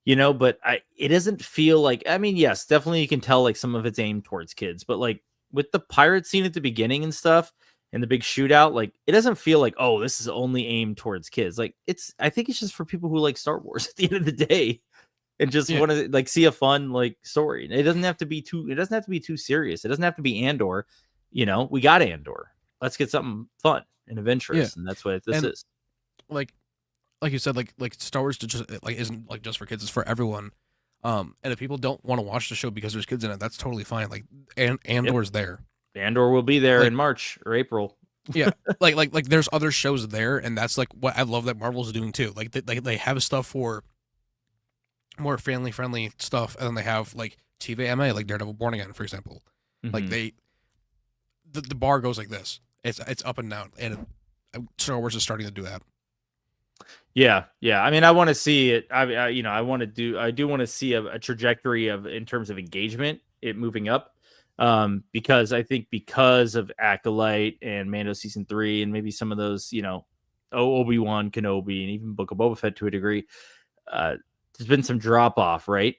but it doesn't feel like. I mean, yes, definitely you can tell like some of it's aimed towards kids, but like with the pirate scene at the beginning and stuff and the big shootout, like it doesn't feel like, oh, this is only aimed towards kids. Like I think it's just for people who like Star Wars at the end of the day and just want to like see a fun like story. It doesn't have to be too. It doesn't have to be too serious. It doesn't have to be Andor. We got Andor. Let's get something fun and adventurous, and that's what this is. Like you said, like Star Wars just like isn't like just for kids; it's for everyone. And if people don't want to watch the show because there's kids in it, that's totally fine. Like Andor's there. Andor will be there in March or April. Yeah, like there's other shows there, and that's like what I love that Marvel's doing too. Like they have stuff for more family friendly stuff, and then they have like TVMA, like Daredevil Born Again, for example. Mm-hmm. Like the bar goes like this. It's up and down, and Star Wars is starting to do that. Yeah. I mean, I want to see it. I do want to see a trajectory of in terms of engagement, it moving up, because I think because of Acolyte and Mando season 3, and maybe some of those, Obi-Wan Kenobi, and even Book of Boba Fett to a degree, there's been some drop off, right?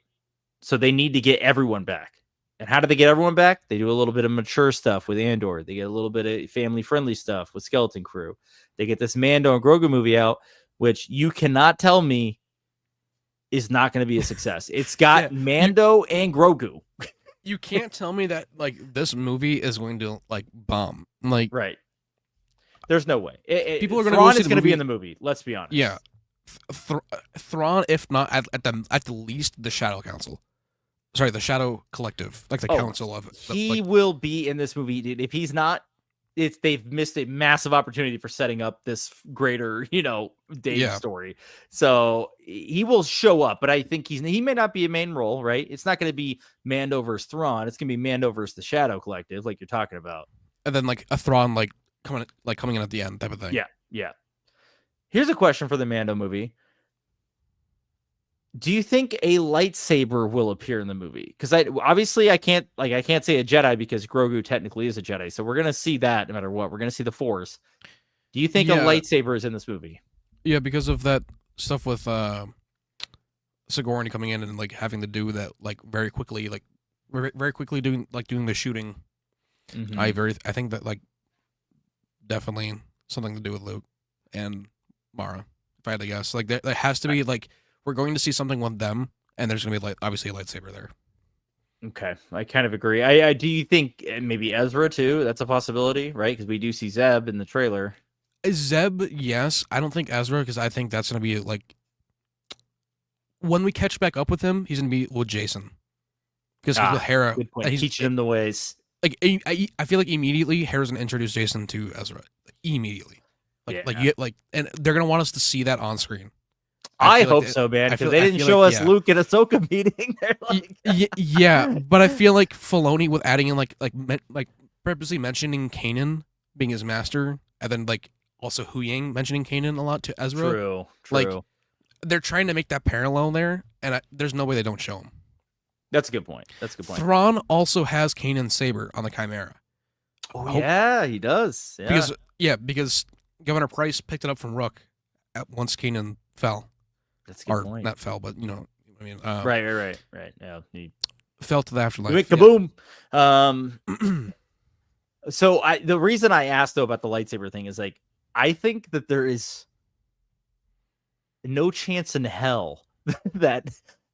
So they need to get everyone back. And how do they get everyone back? They do a little bit of mature stuff with Andor. They get a little bit of family-friendly stuff with Skeleton Crew. They get this Mando and Grogu movie out, which you cannot tell me is not going to be a success. It's got Mando and Grogu. You can't tell me that like this movie is going to like bomb. Like, right. There's no way. People are going Thrawn to is going to be in the movie. Let's be honest. Yeah. Thrawn, if not at the least, the Shadow Council. Sorry, the Shadow Collective, like the council of it. He will be in this movie, dude. If he's not, they've missed a massive opportunity for setting up this greater, Dave story. So he will show up, but I think he may not be a main role, right? It's not going to be Mando versus Thrawn. It's going to be Mando versus the Shadow Collective, like you're talking about. And then like a Thrawn coming in at the end type of thing. Yeah. Here's a question for the Mando movie. Do you think a lightsaber will appear in the movie? Because I can't say a Jedi because Grogu technically is a Jedi, so we're gonna see that no matter what. We're gonna see the Force. Do you think a lightsaber is in this movie? Yeah, because of that stuff with Sigourney coming in and like having to do that like very quickly doing the shooting. Mm-hmm. I think that like definitely something to do with Luke and Mara. If I had to guess, like there has to be like. We're going to see something with them, and there's going to be obviously a lightsaber there. Okay, I kind of agree. I do you think maybe Ezra too? That's a possibility, right? Because we do see Zeb in the trailer. Zeb, yes. I don't think Ezra, because I think that's going to be like when we catch back up with him, he's going to be with Jason because he's with Hera. Good point. Teaching him the ways. Like I feel like immediately Hera's going to introduce Jason to Ezra immediately. And they're going to want us to see that on screen. I hope so, man, because they didn't show us Luke at Ahsoka meeting. But I feel like Filoni with adding in like purposely mentioning Kanan being his master, and then like also Huyang mentioning Kanan a lot to Ezra. True. Like they're trying to make that parallel there, and there's no way they don't show him. That's a good point. Thrawn also has Kanan's saber on the Chimera. Yeah, he does. Because Governor Price picked it up from Rook once Kanan fell. That's a good point. Not fell, but right. Yeah, he fell to the afterlife. Make kaboom. So the reason I asked though about the lightsaber thing is like I think that there is no chance in hell that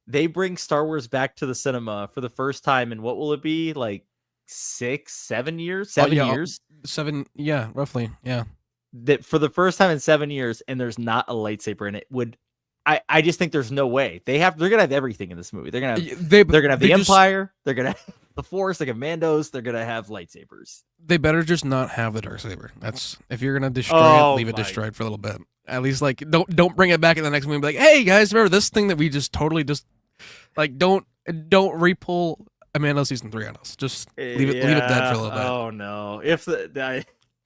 they bring Star Wars back to the cinema for the first time in what will it be like 7 years? 7 years? 7, yeah, roughly, yeah. That for the first time in 7 years, and there's not a lightsaber in it would. I just think there's no way they're gonna have everything in this movie. They're gonna have the Empire. They're gonna have the Force. They have Mandos. They're gonna have lightsabers. They better just not have the Darksaber. That's if you're gonna destroy it, leave it destroyed for a little bit. At least like don't bring it back in the next movie. And be like, hey guys, remember this thing that we just totally just like don't repull Amanda season 3 on us. Just leave it dead for a little bit. Oh no!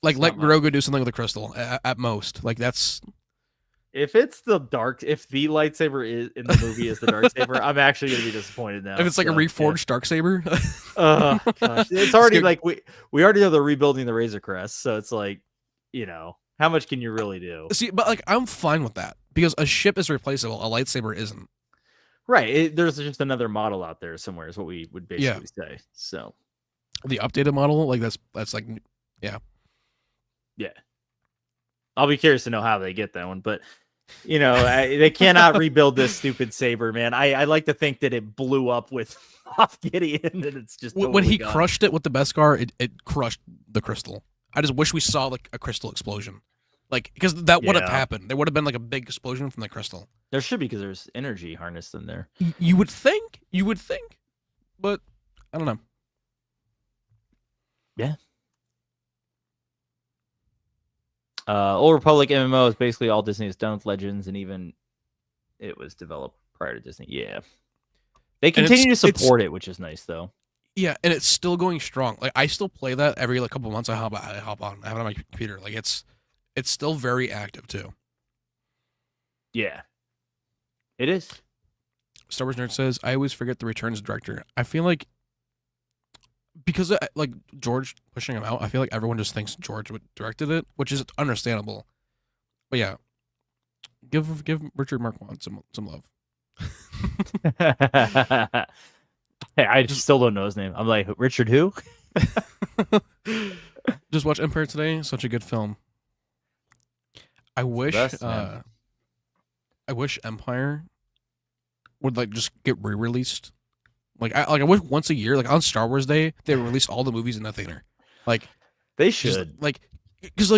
Let Grogu do something with the crystal at most. Like that's. If it's if the lightsaber is in the movie is the Darksaber, I'm actually gonna be disappointed now. If it's like a reforged Darksaber, gosh, it's already like we already know they're rebuilding the Razor Crest, so it's like how much can you really do? See, but like I'm fine with that because a ship is replaceable, a lightsaber isn't. Right, there's just another model out there somewhere, is what we would basically say. So the updated model, like that's like yeah. I'll be curious to know how they get that one, but they cannot rebuild this stupid saber, man. I like to think that it blew up with Moff Gideon, and it's just totally when he gone. crushed it with the Beskar, it crushed the crystal. I just wish we saw like a crystal explosion, like because that would have happened. There would have been like a big explosion from the crystal. There should be because there's energy harnessed in there. You would think, but I don't know. Yeah. Old Republic MMO is basically all Disney has done with Legends, and even it was developed prior to Disney. Yeah, they continue to support it, which is nice, though. Yeah, and it's still going strong. Like I still play that every couple of months. I hop on. I have it on my computer. Like it's still very active too. Yeah, it is. Star Wars Nerd says, "I always forget the Returns director. I feel like." Because like George pushing him out, I feel like everyone just thinks George directed it, which is understandable. But yeah, give Richard Marquand some love. Hey, I still don't know his name. I'm like, Richard who? Just watch Empire today. Such a good film. I wish Empire would like just get re-released. I wish once a year, like on Star Wars Day, they release all the movies in the theater. Like they should. Because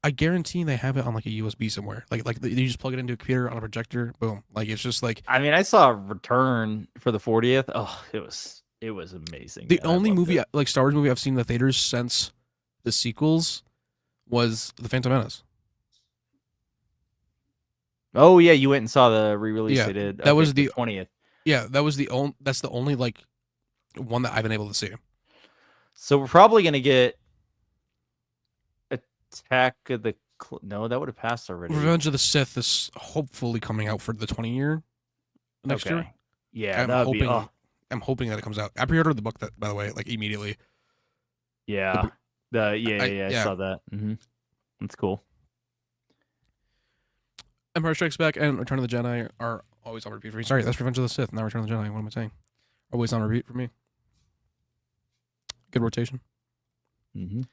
I guarantee they have it on like a USB somewhere. Like you just plug it into a computer on a projector, boom. Like it's just like. I mean, I saw Return for the 40th. Oh, it was amazing. The only movie like Star Wars movie I've seen in the theaters since the sequels was The Phantom Menace. Oh yeah, you went and saw the re-release they did. That was the 20th. Yeah, that was the only. That's the only like one that I've been able to see. So we're probably gonna get Attack of the. No, that would have passed already. Revenge of the Sith is hopefully coming out for the 20-year next year. Yeah, I'm hoping that it comes out. I pre-ordered the book that, by the way, like immediately. Yeah, I saw that. Mm-hmm. That's cool. Empire Strikes Back and Return of the Jedi are always on repeat for me. Sorry, that's Revenge of the Sith. Now Return of the Jedi. What am I saying? Always on repeat for me. Good rotation. Mm-hmm.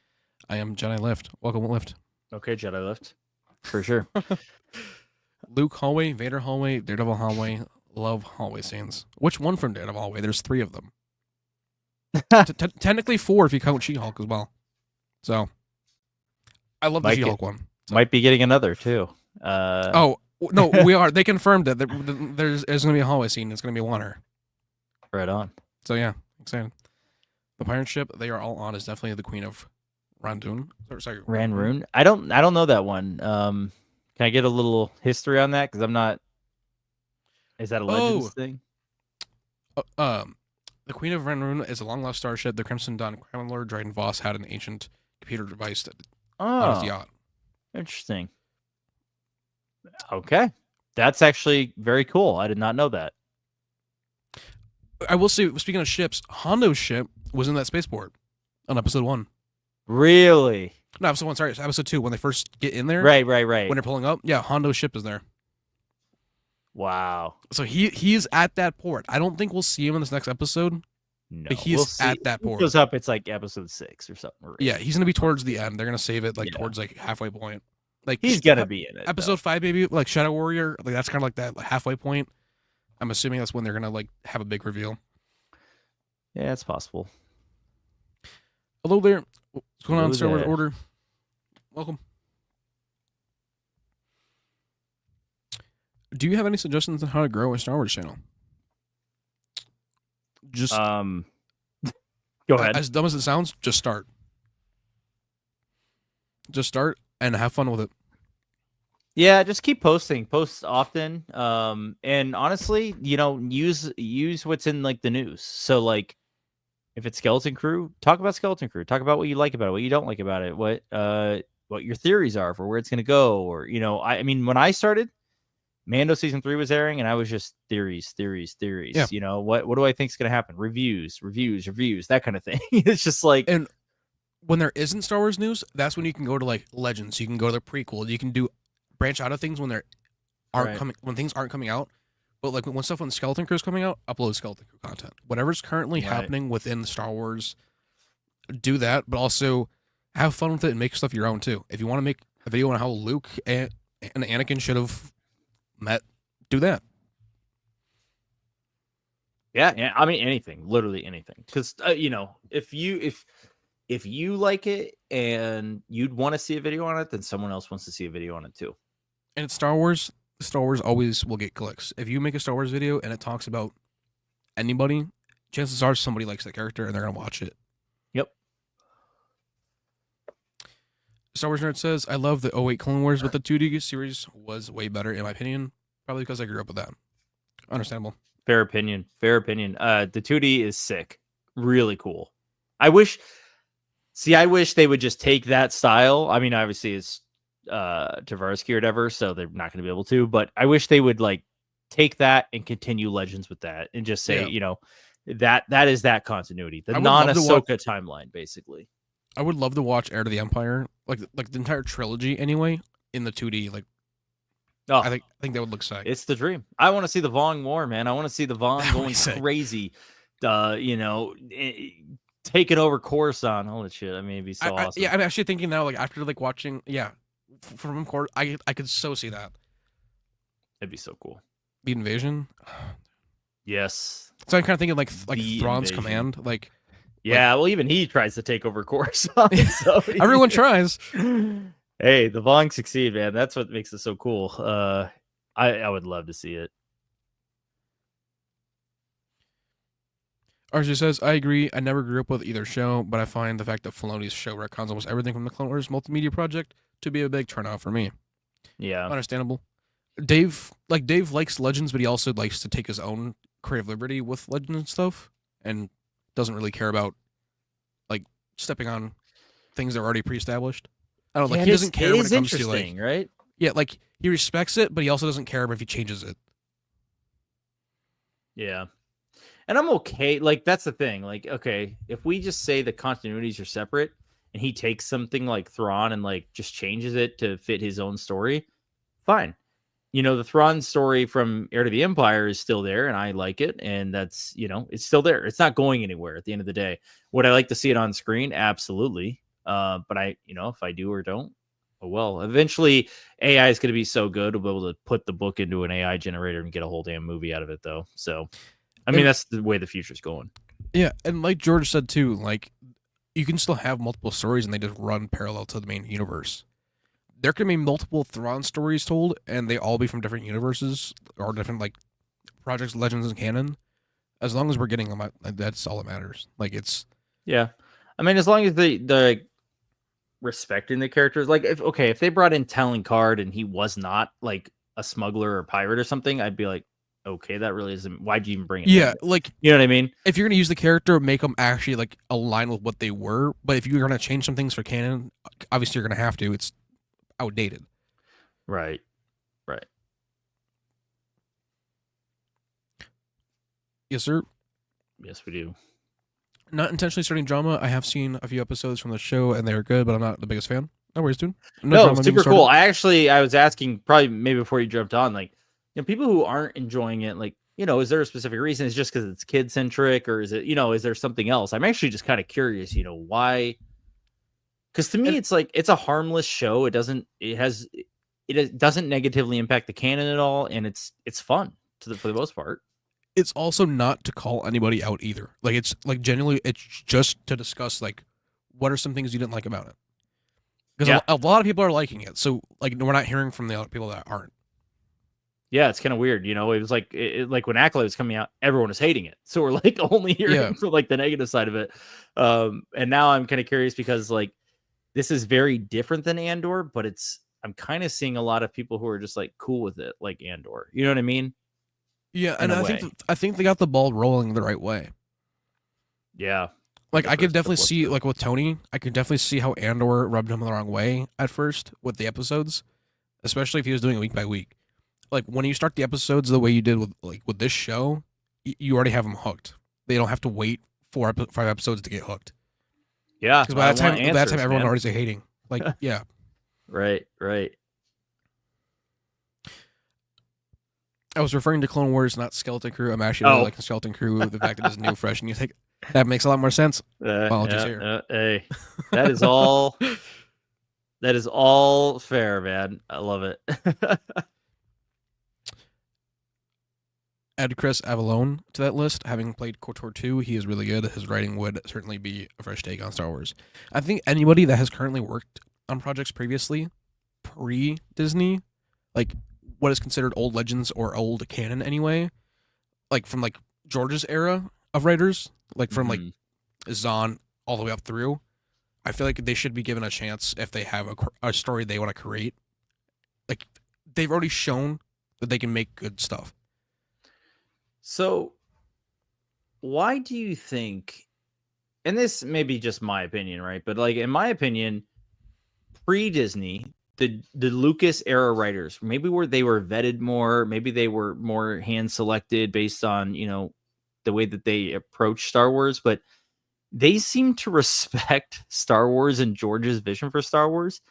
I am Jedi Lift. Welcome, Lift. Okay, Jedi Lift. For sure. Luke hallway, Vader hallway, Daredevil hallway. Love hallway scenes. Which one from Daredevil hallway? There's 3 of them. Technically 4 if you count She-Hulk as well. So, I love the She-Hulk one. So. Might be getting another too. Oh no, we are. They confirmed that there's going to be a hallway scene. It's going to be water. Right on. So yeah, excited. The pirate ship they are all on is definitely the Queen of Randoon. Sorry, Ranroon. I don't know that one. Can I get a little history on that? Because I'm not. Is that a Legends thing? The Queen of Ranroon is a long lost starship. The Crimson Dawn Crown Lord Dryden Voss had an ancient computer device on his yacht. Interesting. Okay, that's actually very cool. I did not know that. I will say, speaking of ships, Hondo's ship was in that spaceport on episode 1. Really? No, episode 1. Sorry, episode 2. When they first get in there, right. When they're pulling up, yeah, Hondo's ship is there. Wow. So he's at that port. I don't think we'll see him in this next episode. No, but he's at that port. He goes up. It's like episode 6 or something. Right? Yeah, he's gonna be towards the end. They're gonna save it towards like halfway point. Like he's gonna be in it. Episode 5, maybe like Shadow Warrior. Like that's kind of like that halfway point. I'm assuming that's when they're gonna like have a big reveal. Yeah, it's possible. Hello there. What's going on, Star Wars Order? Welcome. Do you have any suggestions on how to grow a Star Wars channel? Just go ahead. As dumb as it sounds, just start. Just start and have fun with it. Yeah, just keep posting. Post often. And honestly, use what's in like the news. So like if it's Skeleton Crew, talk about Skeleton Crew. Talk about what you like about it, what you don't like about it, what your theories are for where it's gonna go. Or I mean, when I started, Mando season 3 was airing, and I was just theories. Yeah. What do I think is going to happen? Reviews, that kind of thing. It's just like, and when there isn't Star Wars news, that's when you can go to like Legends. You can go to the prequel. You can branch out of things when when things aren't coming out. But like when Skeleton Crew is coming out, upload Skeleton Crew content. Whatever's currently happening within Star Wars, do that. But also have fun with it and make stuff your own too. If you want to make a video on how Luke and Anakin should have met, do that. Yeah. I mean, anything, literally anything. Because if you like it and you'd want to see a video on it, then someone else wants to see a video on it too. And it's Star Wars always will get clicks. If you make a Star Wars video and it talks about anybody, chances are somebody likes that character and they're gonna watch it. Yep. Star Wars Nerd says, I love the 08 Clone Wars, but the 2D series was way better, in my opinion. Probably because I grew up with that. Understandable. Fair opinion. The 2D is sick. Really cool. I wish they would just take that style. I mean, obviously it's Tavaresky or whatever, so they're not going to be able to, but I wish they would like take that and continue Legends with that and just say, that is that continuity. The non-Ahsoka timeline, basically. I would love to watch Heir to the Empire, like the entire trilogy anyway, in the 2D. Like, Oh, I think that would look sick. it's the dream. I want to see the Vong more, man. I want to see the Vong going crazy. Taking over Coruscant, all that shit. I mean, it'd be so awesome. Yeah, I'm actually thinking now, like after like watching, from Coruscant, I could so see that. It'd be so cool. The invasion. Yes. So I'm kind of thinking like Thrawn's command, like. Yeah, well, even he tries to take over Coruscant. So everyone tries. Hey, the Vong succeed, man. That's what makes it so cool. I would love to see it. RJ says, I agree. I never grew up with either show, but I find the fact that Filoni's show retcons almost everything from the Clone Wars multimedia project to be a big turnout for me. Yeah. Understandable. Dave likes Legends, but he also likes to take his own creative liberty with Legends and stuff, and doesn't really care about like stepping on things that are already pre-established. I don't know, like he doesn't care when it comes to like, right? Yeah, like he respects it, but he also doesn't care if he changes it. Yeah. And I'm okay. Like, that's the thing. Like, okay, if we just say the continuities are separate and he takes something like Thrawn and like just changes it to fit his own story, fine. The Thrawn story from Heir to the Empire is still there and I like it. And that's, it's still there. It's not going anywhere at the end of the day. Would I like to see it on screen? Absolutely. But if I do or don't, oh well. Eventually, AI is going to be so good we'll be able to put the book into an AI generator and get a whole damn movie out of it, though. So, I mean, that's the way the future's going. Yeah, and like George said too, like you can still have multiple stories and they just run parallel to the main universe. There can be multiple Thrawn stories told, and they all be from different universes or different like projects, legends, and canon. As long as we're getting them, that's all that matters. Like it's I mean, as long as the respecting the characters, like if they brought in Talon Card and he was not like a smuggler or pirate or something, I'd be like, okay, that really isn't. Why'd you even bring it? Yeah, like you know what I mean. If you're gonna use the character, make them actually like align with what they were. But if you're gonna change some things for canon, obviously you're gonna have to. It's outdated. Right. Yes, sir. Yes, we do. Not intentionally starting drama. I have seen a few episodes from the show and they're good, but I'm not the biggest fan. No worries, dude. No, super cool. I was asking probably maybe before you jumped on, like, people who aren't enjoying it, like, is there a specific reason? Is it just because it's kid centric, or is it, is there something else? I'm actually just kind of curious, why? Because to me, it's like it's a harmless show. It doesn't negatively impact the canon at all, and it's fun for the most part. It's also not to call anybody out either. Like it's like genuinely, it's just to discuss like what are some things you didn't like about it. Because a lot of people are liking it, so like we're not hearing from the other people that aren't. Yeah, it's kind of weird. It was like like when Acolyte was coming out, everyone was hating it, so we're like only hearing from like the negative side of it. And now I'm kind of curious because like this is very different than Andor, but I'm kind of seeing a lot of people who are just like cool with it, like Andor. You know what I mean? Yeah, and I think they got the ball rolling the right way. Yeah. Like I could definitely see like with Tony, I could definitely see how Andor rubbed him the wrong way at first with the episodes, especially if he was doing it week by week. Like when you start the episodes the way you did with this show, you already have them hooked. They don't have to wait 5 episodes to get hooked. Yeah, because by that time everyone already is hating. Like yeah, right. I was referring to Clone Wars, not Skeleton Crew. I'm actually really liking Skeleton Crew. The fact that it's new, fresh, and you think that makes a lot more sense. Apologies here. Hey, that is all. That is all fair, man. I love it. Add Chris Avallone to that list. Having played KOTOR 2, he is really good. His writing would certainly be a fresh take on Star Wars. I think anybody that has currently worked on projects previously, pre-Disney, like what is considered old legends or old canon anyway, like from like George's era of writers, like from like Zahn all the way up through, I feel like they should be given a chance if they have a story they want to create. Like they've already shown that they can make good stuff. So why do you think, and this may be just my opinion, right? But like in my opinion, pre-Disney, the Lucas era writers, maybe they were vetted more, maybe they were more hand selected based on, the way that they approach Star Wars, but they seem to respect Star Wars and George's vision for Star Wars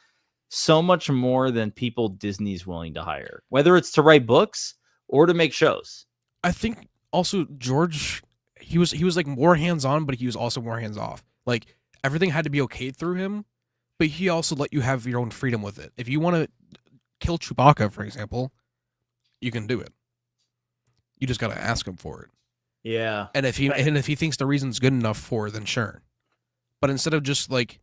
so much more than people Disney's willing to hire, whether it's to write books or to make shows. I think also George, he was like more hands on, but he was also more hands off. Like everything had to be okay through him, but he also let you have your own freedom with it. If you want to kill Chewbacca, for example, you can do it. You just got to ask him for it. Yeah. And if he thinks the reason's good enough for it, then sure. But instead of just like,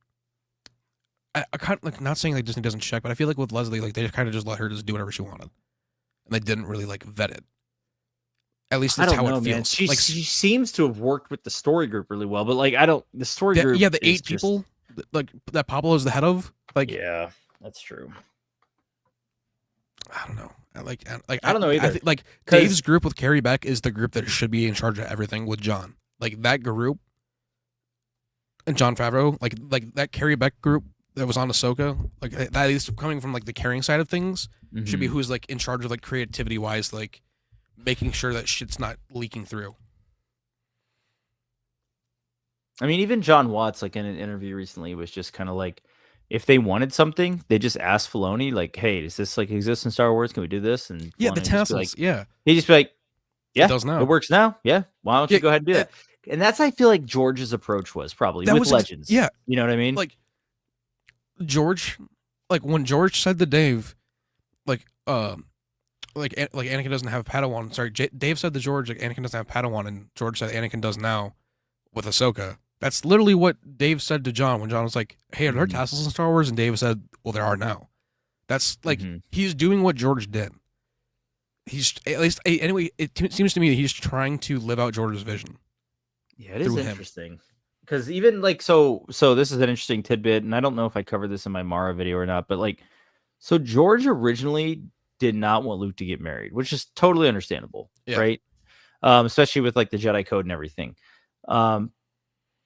I kind of like, not saying like Disney doesn't check, but I feel like with Leslie, like they kind of just let her just do whatever she wanted, and they didn't really like vet it. At least that's how it feels. She seems to have worked with the story group really well, but like the story group. Yeah, the 8 people like that Pablo is the head of. Like, yeah, that's true. I don't know. I don't know either. Like Dave's group with Carrie Beck is the group that should be in charge of everything with John. Like that group and Jon Favreau, like that Carrie Beck group that was on Ahsoka, like that is coming from like the caring side of things, should be who's like in charge of like creativity wise, like making sure that shit's not leaking through. I mean, even John Watts, like in an interview recently, was just kind of like, if they wanted something, they just asked Filoni, like, "Hey, does this like exist in Star Wars? Can we do this?" And yeah, the tassels, he'd just be like, "Yeah, it does now. It works now. Yeah, why don't you go ahead and do that?" And that's I feel like George's approach was probably with Legends. Yeah, you know what I mean? Like George, like when George said to Dave, like Anakin doesn't have a Padawan. Sorry, Dave said to George, like Anakin doesn't have Padawan, and George said Anakin does now with Ahsoka. That's literally what Dave said to John when John was like, "Hey, are there tassels in Star Wars?" And Dave said, "Well, there are now." That's like he's doing what George did. He's at least anyway. It seems to me that he's trying to live out George's vision. Yeah, it is interesting because even like so this is an interesting tidbit, and I don't know if I covered this in my Mara video or not, but like so George originally did not want Luke to get married, which is totally understandable, right? Especially with like the Jedi Code and everything.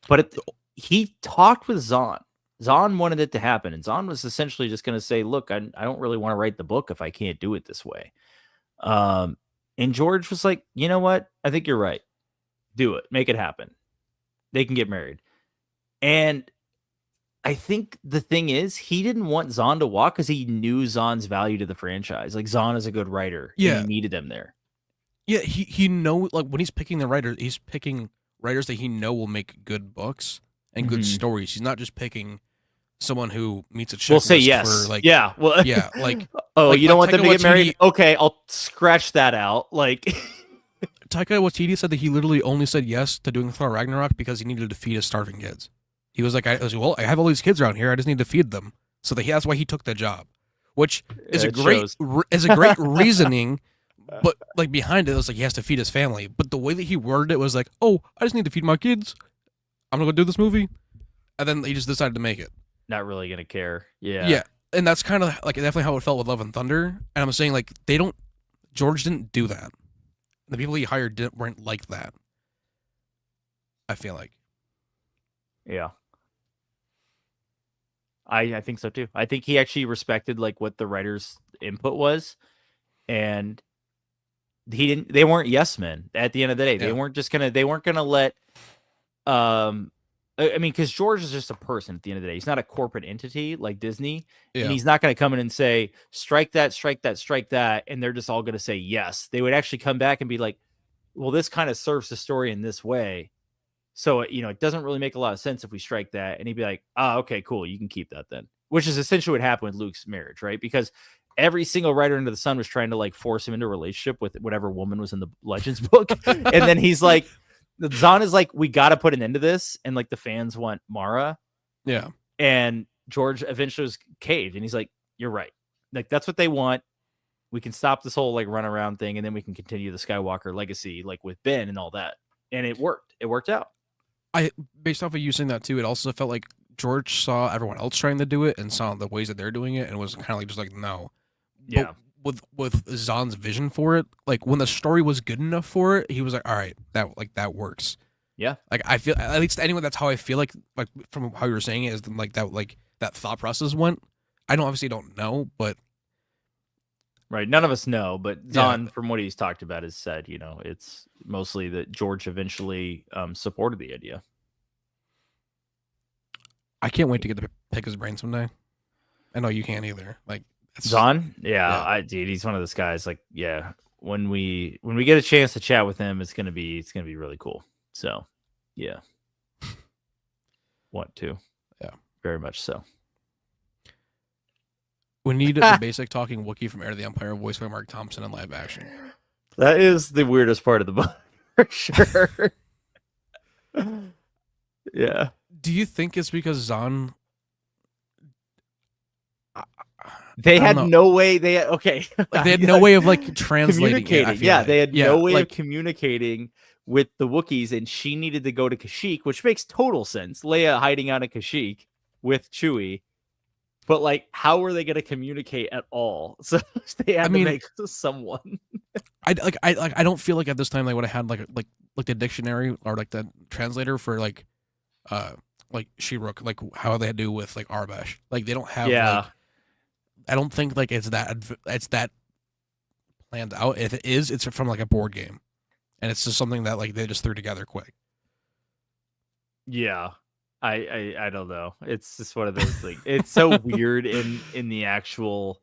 But he talked with Zahn. Zahn wanted it to happen, and Zahn was essentially just going to say, "Look, I don't really want to write the book if I can't do it this way." And George was like, "You know what? I think you're right. Do it. Make it happen. They can get married." And I think the thing is, he didn't want Zahn to walk because he knew Zahn's value to the franchise. Like Zahn is a good writer. Yeah, and he needed them there. Yeah, he know like when he's picking the writers, he's picking writers that he know will make good books and good stories. He's not just picking someone who meets a checklist. We'll say yes. For like, yeah, well, yeah, like oh, like, you don't want Taika them to get married? Waititi, Okay, I'll scratch that out. Like Taika Waititi said that he literally only said yes to doing Thor Ragnarok because he needed to feed his starving kids. He was like, I have all these kids around here. I just need to feed them. So that's why he took the job, which is a great reasoning. But like behind it was like he has to feed his family. But the way that he worded it was like, "Oh, I just need to feed my kids. I'm gonna go do this movie," and then he just decided to make it. Not really gonna care. Yeah, yeah, and that's kind of like definitely how it felt with Love and Thunder. And I'm saying like George didn't do that. The people he hired weren't like that. I feel like. Yeah. I think so too. I think he actually respected like what the writer's input was, and they weren't yes men at the end of the day. They weren't gonna let I mean, because George is just a person at the end of the day. He's not a corporate entity like Disney, and he's not going to come in and say strike that, strike that, strike that, and they're just all going to say yes. They would actually come back and be like, well, this kind of serves the story in this way, so it doesn't really make a lot of sense if we strike that. And he'd be like, okay, cool, you can keep that then. Which is essentially what happened with Luke's marriage, right? Because every single writer under the sun was trying to like force him into a relationship with whatever woman was in the Legends book. And then he's like, Zahn is like, we got to put an end to this. And like the fans want Mara. Yeah. And George eventually was caved. And he's like, you're right. Like, that's what they want. We can stop this whole like run around thing. And then we can continue the Skywalker legacy, like with Ben and all that. And it worked. It worked out. Based off of you saying that too, it also felt like George saw everyone else trying to do it and saw the ways that they're doing it. And was kind of like, just like, no. Yeah. But with Zahn's vision for it, like when the story was good enough for it, he was like, all right, that works. Yeah. Like I feel, at least anyway, that's how I feel like from how you were saying it, is like that thought process went. I obviously don't know, but right, none of us know, but Zahn, from what he's talked about, has said, it's mostly that George eventually supported the idea. I can't wait to get to pick his brain someday. I know you can't either. Like Zahn, yeah. Dude, he's one of those guys. Like, yeah, when we get a chance to chat with him, it's gonna be really cool. So, yeah, want to, yeah, very much so. We need the basic talking Wookiee from Heir to the Empire, voiced by Mark Thompson in live action. That is the weirdest part of the book, for sure. Yeah. Do you think it's because Zahn? They had no way. They had no way of like translating. Yeah, they had no way of communicating with the Wookiees, and she needed to go to Kashyyyk, which makes total sense. Leia hiding out in Kashyyyk with Chewie, but like, how were they going to communicate at all? So they had to make someone. I don't feel like at this time they would have had like the dictionary or like the translator for like She-Rook, like how they do with like Arbesh. Like they don't have. Yeah. I don't think like it's that planned out. If it is, it's from like a board game, and it's just something that like they just threw together quick. Yeah, I don't know. It's just one of those like, it's so weird in the actual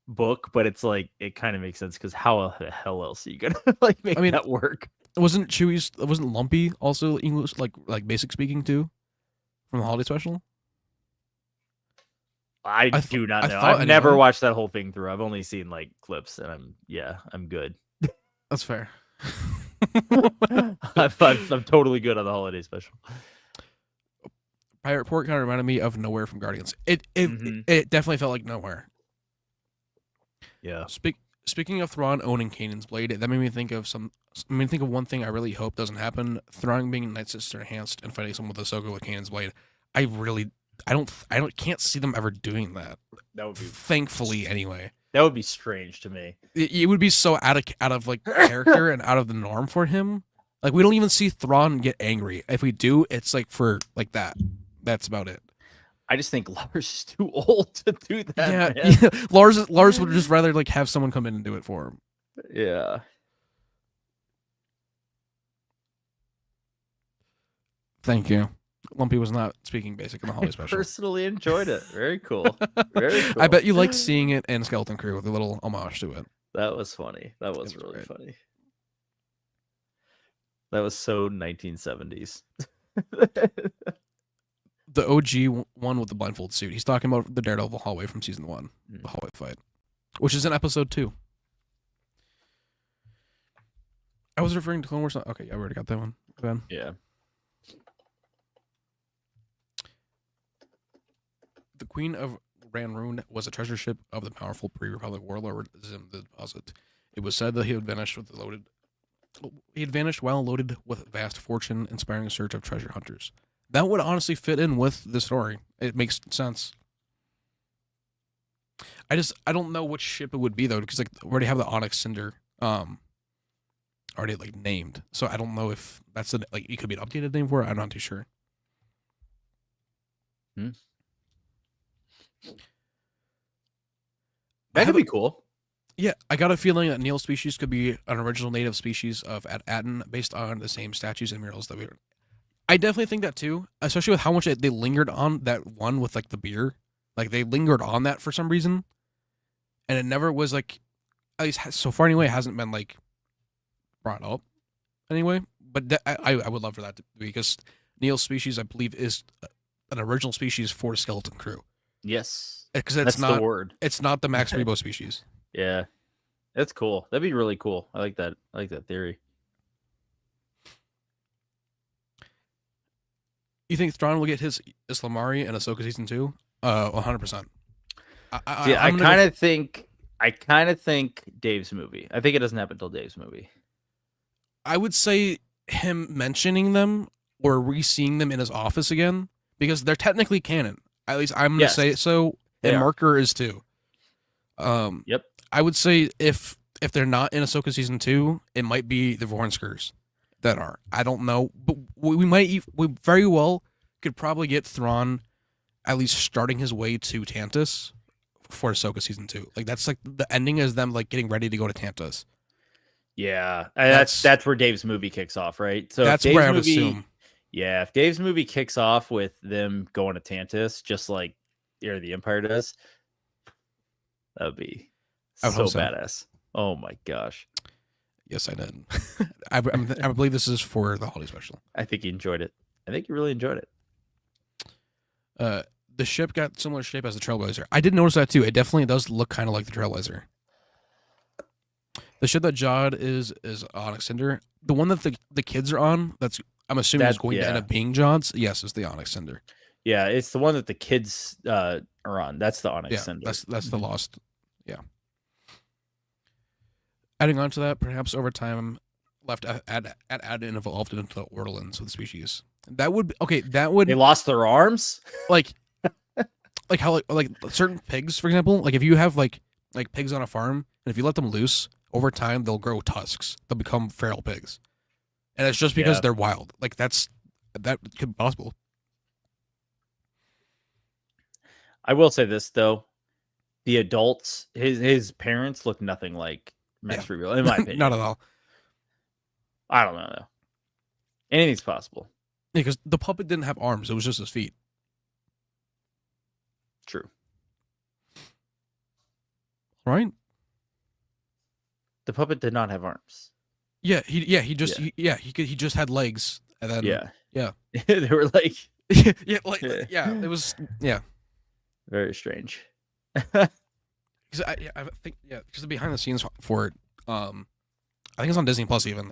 book, but it's like it kind of makes sense because how the hell else are you gonna like make that work? Wasn't Lumpy also English like basic speaking too, from the holiday special? I do not know. I've never watched that whole thing through. I've only seen like clips, and I'm good. That's fair. I'm totally good on the holiday special. Pirate Port kind of reminded me of Nowhere from Guardians. It definitely felt like Nowhere. Yeah. Speaking of Thrawn owning Kanan's blade, that made me think of one thing I really hope doesn't happen. Thrawn being Night Sister enhanced and fighting someone with Ahsoka with Kanan's blade. I can't see them ever doing that. That would be, thankfully, anyway. That would be strange to me. It would be so out of like character and out of the norm for him. Like we don't even see Thrawn get angry. If we do, it's like for like that. That's about it. I just think Lars is too old to do that. Yeah. Lars would just rather like have someone come in and do it for him. Yeah. Thank you. Lumpy was not speaking basic in the holiday special. Personally enjoyed it. Very cool. Very cool. I bet you liked seeing it in Skeleton Crew with a little homage to it. That was funny. That was really funny. That was so 1970s. The OG one with the blindfold suit. He's talking about the Daredevil hallway from season 1, the hallway fight, which is in episode 2. I was referring to Clone Wars. Okay, I already got that one. Ben. Yeah. The Queen of Ranroon was a treasure ship of the powerful pre-Republic warlord Zim the Deposit. It was said that he had vanished while loaded with vast fortune, inspiring a search of treasure hunters. That would honestly fit in with the story. It makes sense. I don't know which ship it would be though, because like we already have the Onyx Cinder already like named. So I don't know if that's it could be an updated name for it. I'm not too sure. That could be cool. Yeah, I got a feeling that Neil species could be an original native species of Aten based on the same statues and murals that we were. I definitely think that too, especially with how much they lingered on that one with like the beer. Like they lingered on that for some reason. And it never was like, at least so far anyway, it hasn't been like brought up anyway. But I would love for that to be, because Neil's species, I believe, is an original species for the Skeleton Crew. Yes. Because that's not the word. It's not the Max Rebo species. Yeah. That's cool. That'd be really cool. I like that. I like that theory. You think Thrawn will get his Islamari in Ahsoka season 2? 100%. I kind of think Dave's movie. I think it doesn't happen until Dave's movie. I would say him mentioning them or re-seeing them in his office again, because they're technically canon. At least I'm gonna say it so, and Marker is too. Yep. I would say if they're not in Ahsoka season 2, it might be the Vornskers that are. I don't know, but we very well could probably get Thrawn at least starting his way to Tantus for Ahsoka season 2. Like that's like the ending is them like getting ready to go to Tantus. Yeah, that's where Dave's movie kicks off, right? So that's where I would assume. Yeah, if Dave's movie kicks off with them going to Tantus, just like or the Empire does, that would be I would so hope so. badass. Oh my gosh. Yes, I did. I believe this is for the holiday special. I think you enjoyed it. I think you really enjoyed it. The ship got similar shape as the Trailblazer. I did notice that too. It definitely does look kind of like the Trailblazer. The ship that Jod is Onyx Cinder. The one that the kids are on, that's I'm assuming is going to end up being Jod's. Yes, it's the Onyx Cinder. Yeah, it's the one that the kids are on. That's the Onyx Cinder. That's the Lost. Yeah. Adding on to that, perhaps over time, left add and evolved into the ortolans of the species. That would They lost their arms. Like how like certain pigs, for example. Like if you have like pigs on a farm, and if you let them loose over time, they'll grow tusks. They'll become feral pigs, and it's just because they're wild. Like that could be possible. I will say this though, the adults, his parents look nothing like Max Rebo, in my opinion. Not at all. I don't know though. Anything's possible. Yeah, because the puppet didn't have arms; it was just his feet. True. Right? The puppet did not have arms. Yeah, he just had legs, and then yeah. They were like it was very strange. Because I think because the behind the scenes for it, I think it's on Disney Plus even.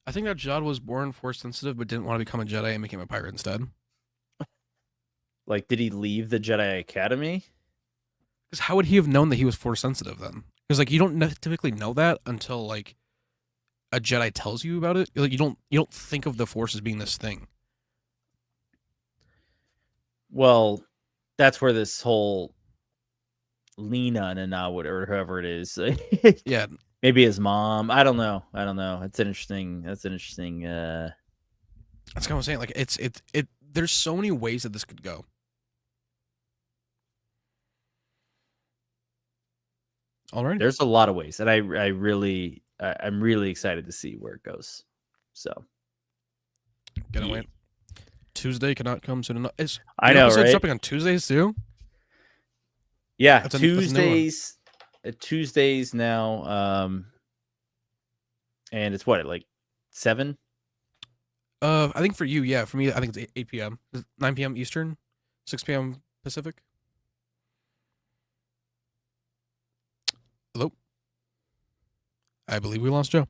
I think that Jod was born force sensitive, but didn't want to become a Jedi and became a pirate instead. Like, did he leave the Jedi Academy? Because how would he have known that he was force sensitive then? Because like you don't typically know that until like a Jedi tells you about it. Like you don't think of the Force as being this thing. Well, that's where this whole Lena and Nawad or whoever it is. Yeah. Maybe his mom. I don't know. It's interesting. That's interesting. That's kind of what I'm saying. Like it's there's so many ways that this could go. All right. There's a lot of ways, and I'm really excited to see where it goes. So, gonna wait. Tuesday cannot come soon enough. I know, right? Jumping on Tuesdays too. Yeah, Tuesdays. Tuesdays now. And it's what, like 7? I think for you, yeah. For me, I think it's 8 p.m. 9 p.m. Eastern, 6 p.m. Pacific. Hello? I believe we lost Joe.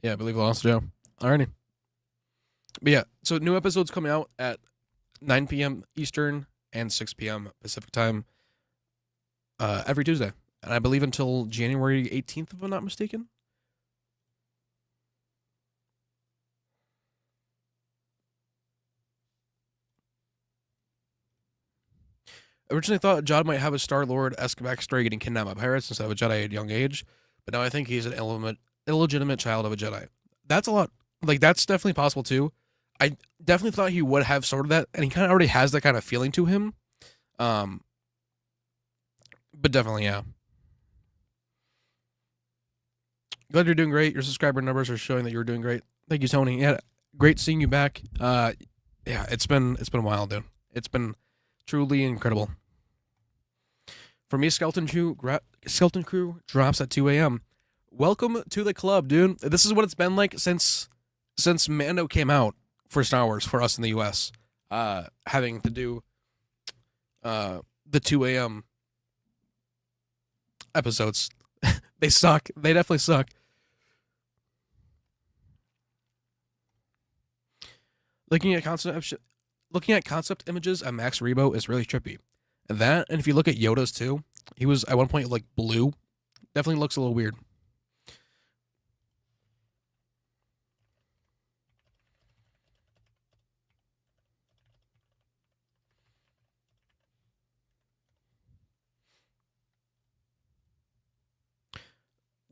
Yeah, I believe we lost Joe. Alrighty. But yeah, so new episodes coming out at 9 p.m. Eastern and 6 p.m. Pacific time every Tuesday. And I believe until January 18th, if I'm not mistaken. Originally thought Jod might have a Star-Lord-esque backstory getting kidnapped by pirates instead of a Jedi at a young age, but now I think he's an illegitimate child of a Jedi. That's a lot. Like, that's definitely possible, too. I definitely thought he would have sort of that, and he kind of already has that kind of feeling to him. But definitely, yeah. Glad you're doing great. Your subscriber numbers are showing that you're doing great. Thank you, Tony. Yeah, great seeing you back. Yeah, it's been a while, dude. It's been truly incredible. For me, Skeleton Crew drops at 2 a.m. Welcome to the club, dude. This is what it's been like since Mando came out for Star Wars for us in the U.S. Having to do the 2 a.m. episodes. They suck. They definitely suck. Looking at concept images of Max Rebo is really trippy. And if you look at Yoda's too, he was at one point like blue. Definitely looks a little weird.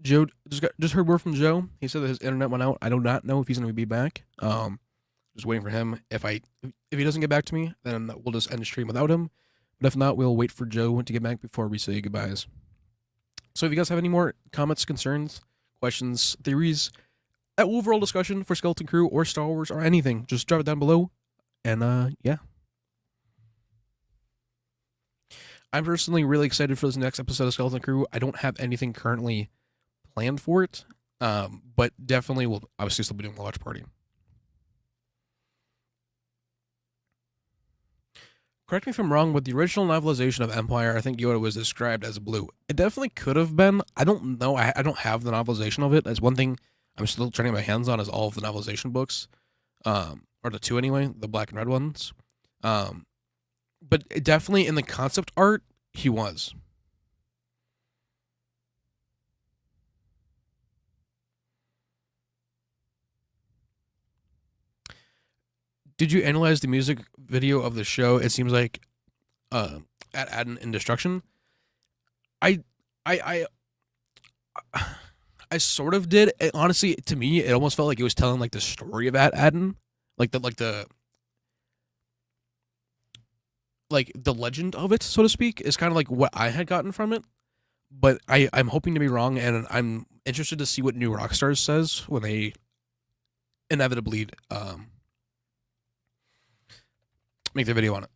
Joe just heard word from Joe. He said that his internet went out. I do not know if he's going to be back. Just waiting for him. If he doesn't get back to me, then we'll just end the stream without him. But if not, we'll wait for Joe to get back before we say goodbyes. So if you guys have any more comments, concerns, questions, theories, overall discussion for Skeleton Crew or Star Wars or anything, just drop it down below. And yeah. I'm personally really excited for this next episode of Skeleton Crew. I don't have anything currently planned for it, but definitely will obviously still be doing a watch party. Correct me if I'm wrong, with the original novelization of Empire, I think Yoda was described as blue. It definitely could have been. I don't know. I don't have the novelization of it. That's one thing I'm still trying to get my hands on is all of the novelization books, or the two anyway, the black and red ones. But it definitely in the concept art, he was. Did you analyze the music video of the show? It seems like at Adden in Destruction. I sort of did. It, honestly, to me, it almost felt like it was telling like the story of Adden, like the legend of it, so to speak, is kind of like what I had gotten from it. But I'm hoping to be wrong, and I'm interested to see what New Rockstars says when they inevitably make their video on it.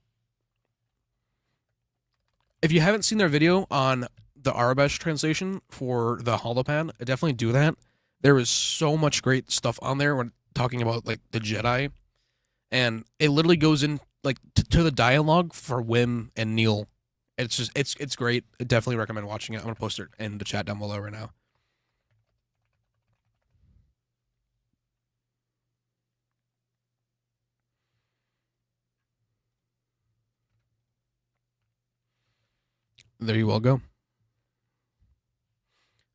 If you haven't seen their video on the Arabesh translation for the Holopad, definitely do that. There is so much great stuff on there when talking about like the Jedi, and it literally goes in like to the dialogue for Wim and Neil. It's just it's great. I definitely recommend watching it. I'm gonna post it in the chat down below right now. There you all go.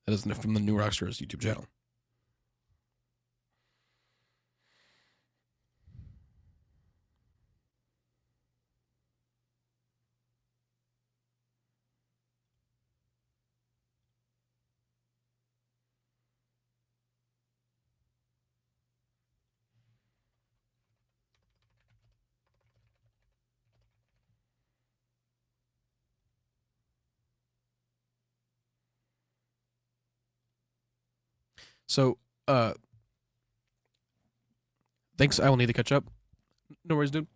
That is from the New Rockstars YouTube channel. So, thanks. I will need to catch up. No worries, dude.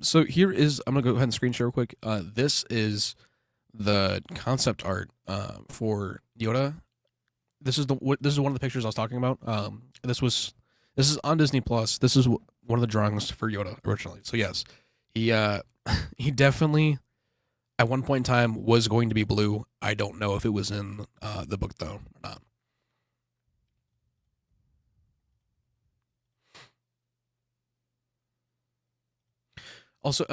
So here is, I'm gonna go ahead and screen share real quick. This is the concept art for Yoda. This is one of the pictures I was talking about. This is on Disney Plus. This is one of the drawings for Yoda originally. So yes, he he definitely at one point in time was going to be blue. I don't know if it was in the book though or not. Also,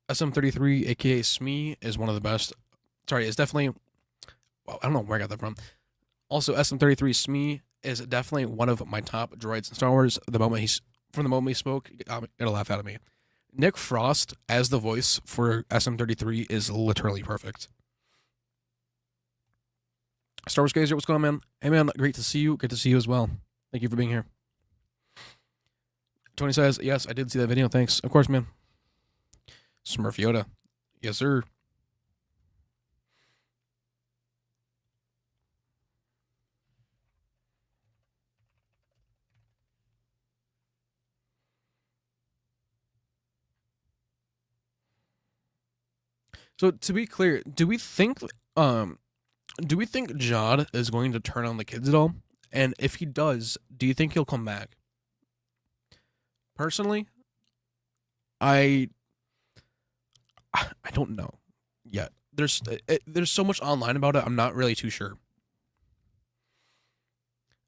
SM33, aka Smee, is one of the best. Sorry, it's definitely. Well, I don't know where I got that from. Also, SM33 Smee is definitely one of my top droids in Star Wars. From the moment he spoke, it'll laugh out of me. Nick Frost as the voice for SM33 is literally perfect. Star Wars Gazer, what's going on, man? Hey, man, great to see you. Good to see you as well. Thank you for being here. Tony says, yes, I did see that video. Thanks. Of course, man. Smurf Yoda. Yes, sir. So to be clear, do we think Jod is going to turn on the kids at all? And if he does, do you think he'll come back? Personally, I don't know yet. There's so much online about it. I'm not really too sure.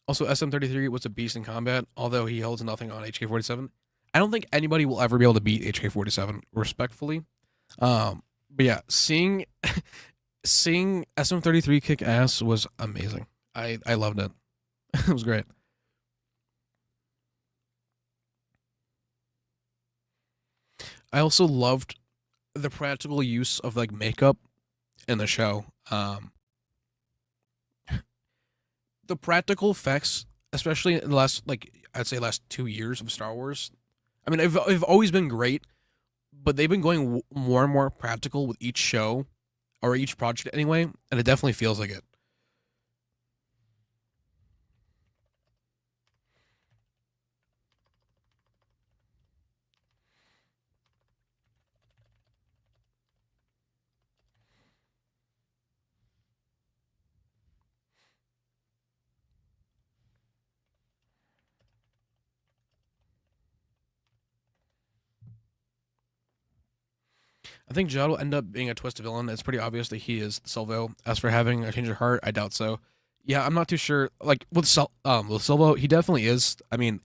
Also, SM33 was a beast in combat, although he holds nothing on HK47. I don't think anybody will ever be able to beat HK47, respectfully. But yeah, seeing SM33 kick ass was amazing. I loved it. It was great. I also loved the practical use of like makeup in the show. The practical effects, especially in the last, like, I'd say last 2 years of Star Wars, I mean, they've always been great, but they've been going more and more practical with each show or each project anyway, and it definitely feels like it. I think Jod will end up being a twisted villain. It's pretty obvious that he is Silvo. As for having a change of heart, I doubt so. Yeah, I'm not too sure. Like with Silvo, he definitely is. I mean,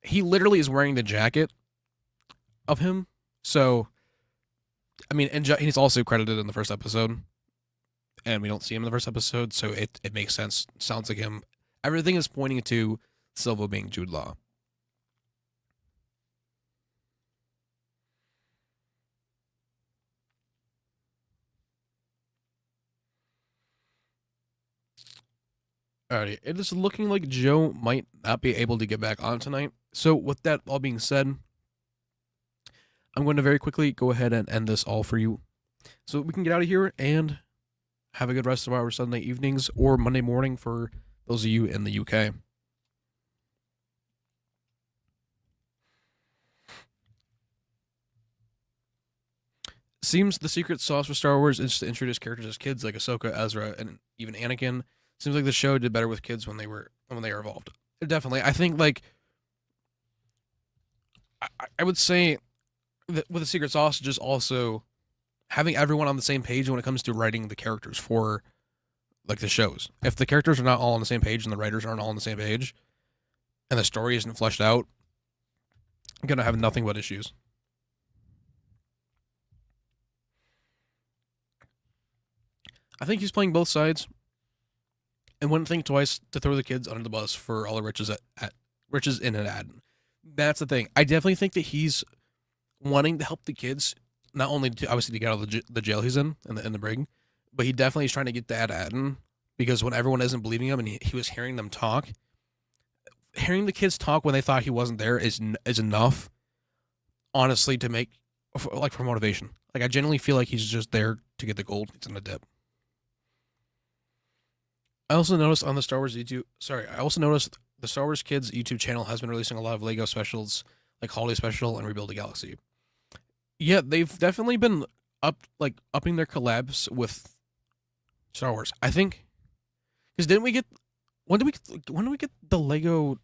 he literally is wearing the jacket of him. So, I mean, and he's also credited in the first episode, and we don't see him in the first episode, so it makes sense. Sounds like him. Everything is pointing to Silvo being Jude Law. Alrighty, it is looking like Joe might not be able to get back on tonight. So, with that all being said, I'm going to very quickly go ahead and end this all for you, so we can get out of here and have a good rest of our Sunday evenings or Monday morning for those of you in the UK. Seems the secret sauce for Star Wars is to introduce characters as kids like Ahsoka, Ezra, and even Anakin. Seems like the show did better with kids when they were evolved. Definitely, I think like I would say that with the secret sauce, just also having everyone on the same page when it comes to writing the characters for like the shows. If the characters are not all on the same page and the writers aren't all on the same page, and the story isn't fleshed out, I'm gonna have nothing but issues. I think he's playing both sides, and wouldn't think twice to throw the kids under the bus for all the riches at riches in an ad. That's the thing. I definitely think that he's wanting to help the kids, not only to obviously to get out of the jail he's in the brig, but he definitely is trying to get that ad in because when everyone isn't believing him and he was hearing them talk, hearing the kids talk when they thought he wasn't there is enough, honestly, to make like for motivation. Like I genuinely feel like he's just there to get the gold. It's in the dip. I also noticed on the Star Wars YouTube. Sorry, I also noticed the Star Wars Kids YouTube channel has been releasing a lot of Lego specials, like Holiday Special and Rebuild the Galaxy. Yeah, they've definitely been upping their collabs with Star Wars. I think because didn't we get when did we get the Lego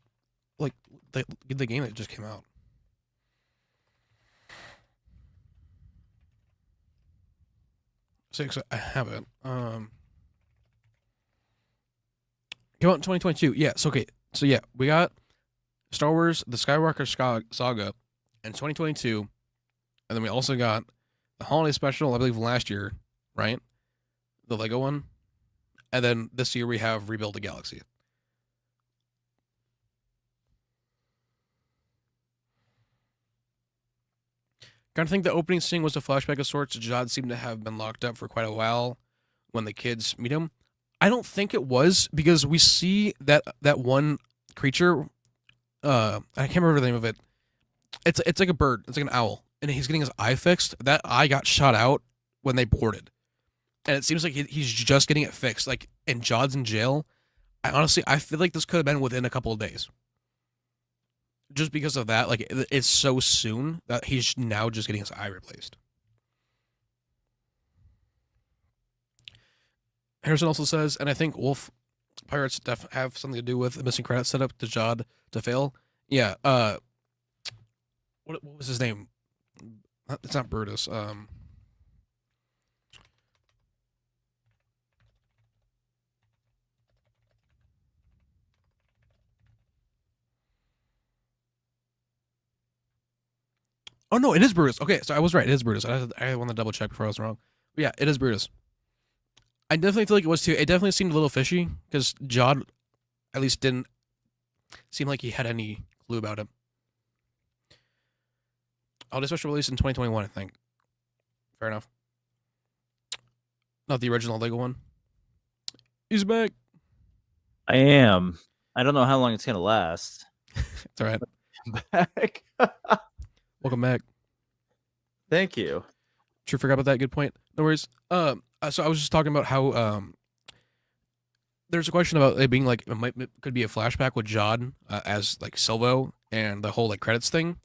like the game that just came out? Six, I have it. Came out in 2022. Yes, okay. So yeah, we got Star Wars: The Skywalker Saga in 2022, and then we also got the holiday special, I believe last year, right? The Lego one, and then this year we have Rebuild the Galaxy. Kind of think the opening scene was a flashback of sorts. Jod seemed to have been locked up for quite a while when the kids meet him. I don't think it was because we see that one creature. I can't remember the name of it. It's like a bird. It's like an owl, and he's getting his eye fixed. That eye got shot out when they boarded, and it seems like he's just getting it fixed. Like, and Jod's in jail. I feel like this could have been within a couple of days. Just because of that, like it's so soon that he's now just getting his eye replaced. Harrison also says, and I think Wolf Pirates have something to do with the missing credit setup to Jod to fail. Yeah. What was his name? It's not Brutus. Oh no, it is Brutus. Okay, so I was right. It is Brutus. I want to double check before I was wrong. But yeah, it is Brutus. I definitely feel like it was too. It definitely seemed a little fishy because Jod, at least, didn't seem like he had any clue about it. Holiday Special released in 2021, I think. Fair enough. Not the original Lego one. He's back. I am. I don't know how long it's gonna last. It's all right. Back. Welcome back. Thank you. Sure, forgot about that. Good point. No worries. So I was just talking about how there's a question about it being like it could be a flashback with John as like Silvo and the whole like credits thing,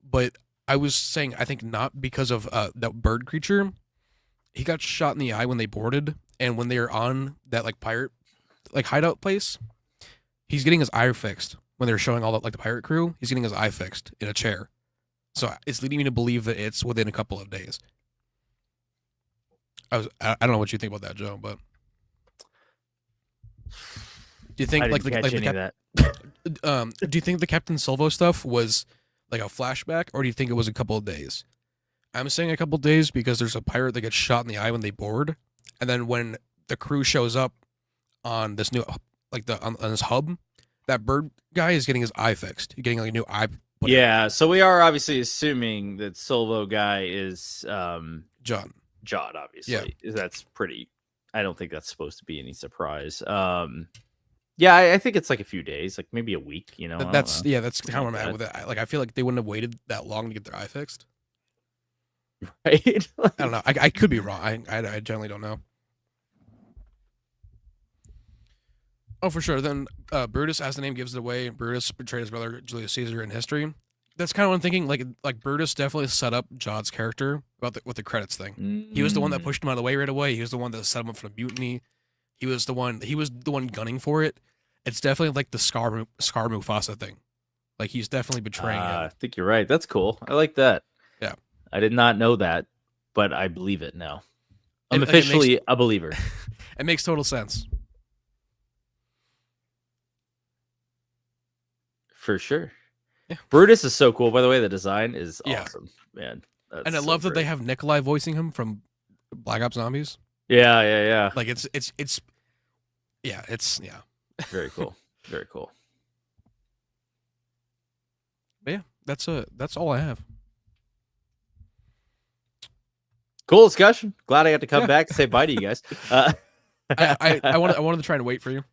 but I was saying I think not because of that bird creature. He got shot in the eye when they boarded, and when they were on that like pirate like hideout place, he's getting his eye fixed when they're showing all the like the pirate crew. He's getting his eye fixed in a chair, so it's leading me to believe that it's within a couple of days. I don't know what you think about that, Joe, but do you think I didn't like catch any of that? do you think the Captain Silvo stuff was like a flashback, or do you think it was a couple of days? I'm saying a couple of days because there's a pirate that gets shot in the eye when they board, and then when the crew shows up on this new like on this hub, that bird guy is getting his eye fixed. He's getting like a new eye. Yeah, so we are obviously assuming that Silvo guy is John, obviously. Yeah. That's pretty. I don't think that's supposed to be any surprise. Yeah, I think it's like a few days, like maybe a week. You know, that's how I'm at with it. Like I feel like they wouldn't have waited that long to get their eye fixed. Right? I don't know. I could be wrong. I generally don't know. Oh, for sure. Then Brutus, as the name gives it away, Brutus betrayed his brother Julius Caesar in history. That's kind of what I'm thinking. Like Brutus definitely set up Jod's character with the credits thing. He was the one that pushed him out of the way right away. He was the one that set him up for the mutiny. He was the one gunning for it. It's definitely like the Scar Mufasa thing. Like he's definitely betraying him. I think you're right. That's cool. I like that. Yeah. I did not know that, but I believe it now. I'm officially a believer. It makes total sense. For sure. Yeah. Brutus is so cool. By the way, the design is awesome, man. And I love that they have Nikolai voicing him from Black Ops Zombies. Yeah. Like it's Very cool. Very cool. But yeah, that's all I have. Cool discussion. Glad I got to come back and say bye to you guys. I wanted to try and wait for you.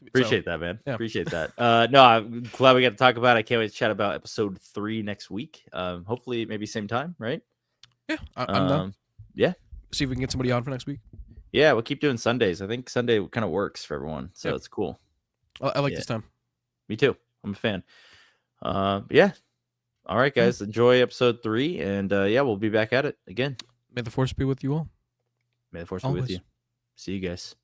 Appreciate that, man. Yeah. Appreciate that. No, I'm glad we got to talk about it. I can't wait to chat about episode 3 next week. Hopefully, maybe same time, right? Yeah, I'm done. Yeah. See if we can get somebody on for next week. Yeah, we'll keep doing Sundays. I think Sunday kind of works for everyone, so it's cool. I like this time. Me too. I'm a fan. Yeah. All right, guys. Enjoy episode 3, and we'll be back at it again. May the force be with you all. May the force be with you. See you guys.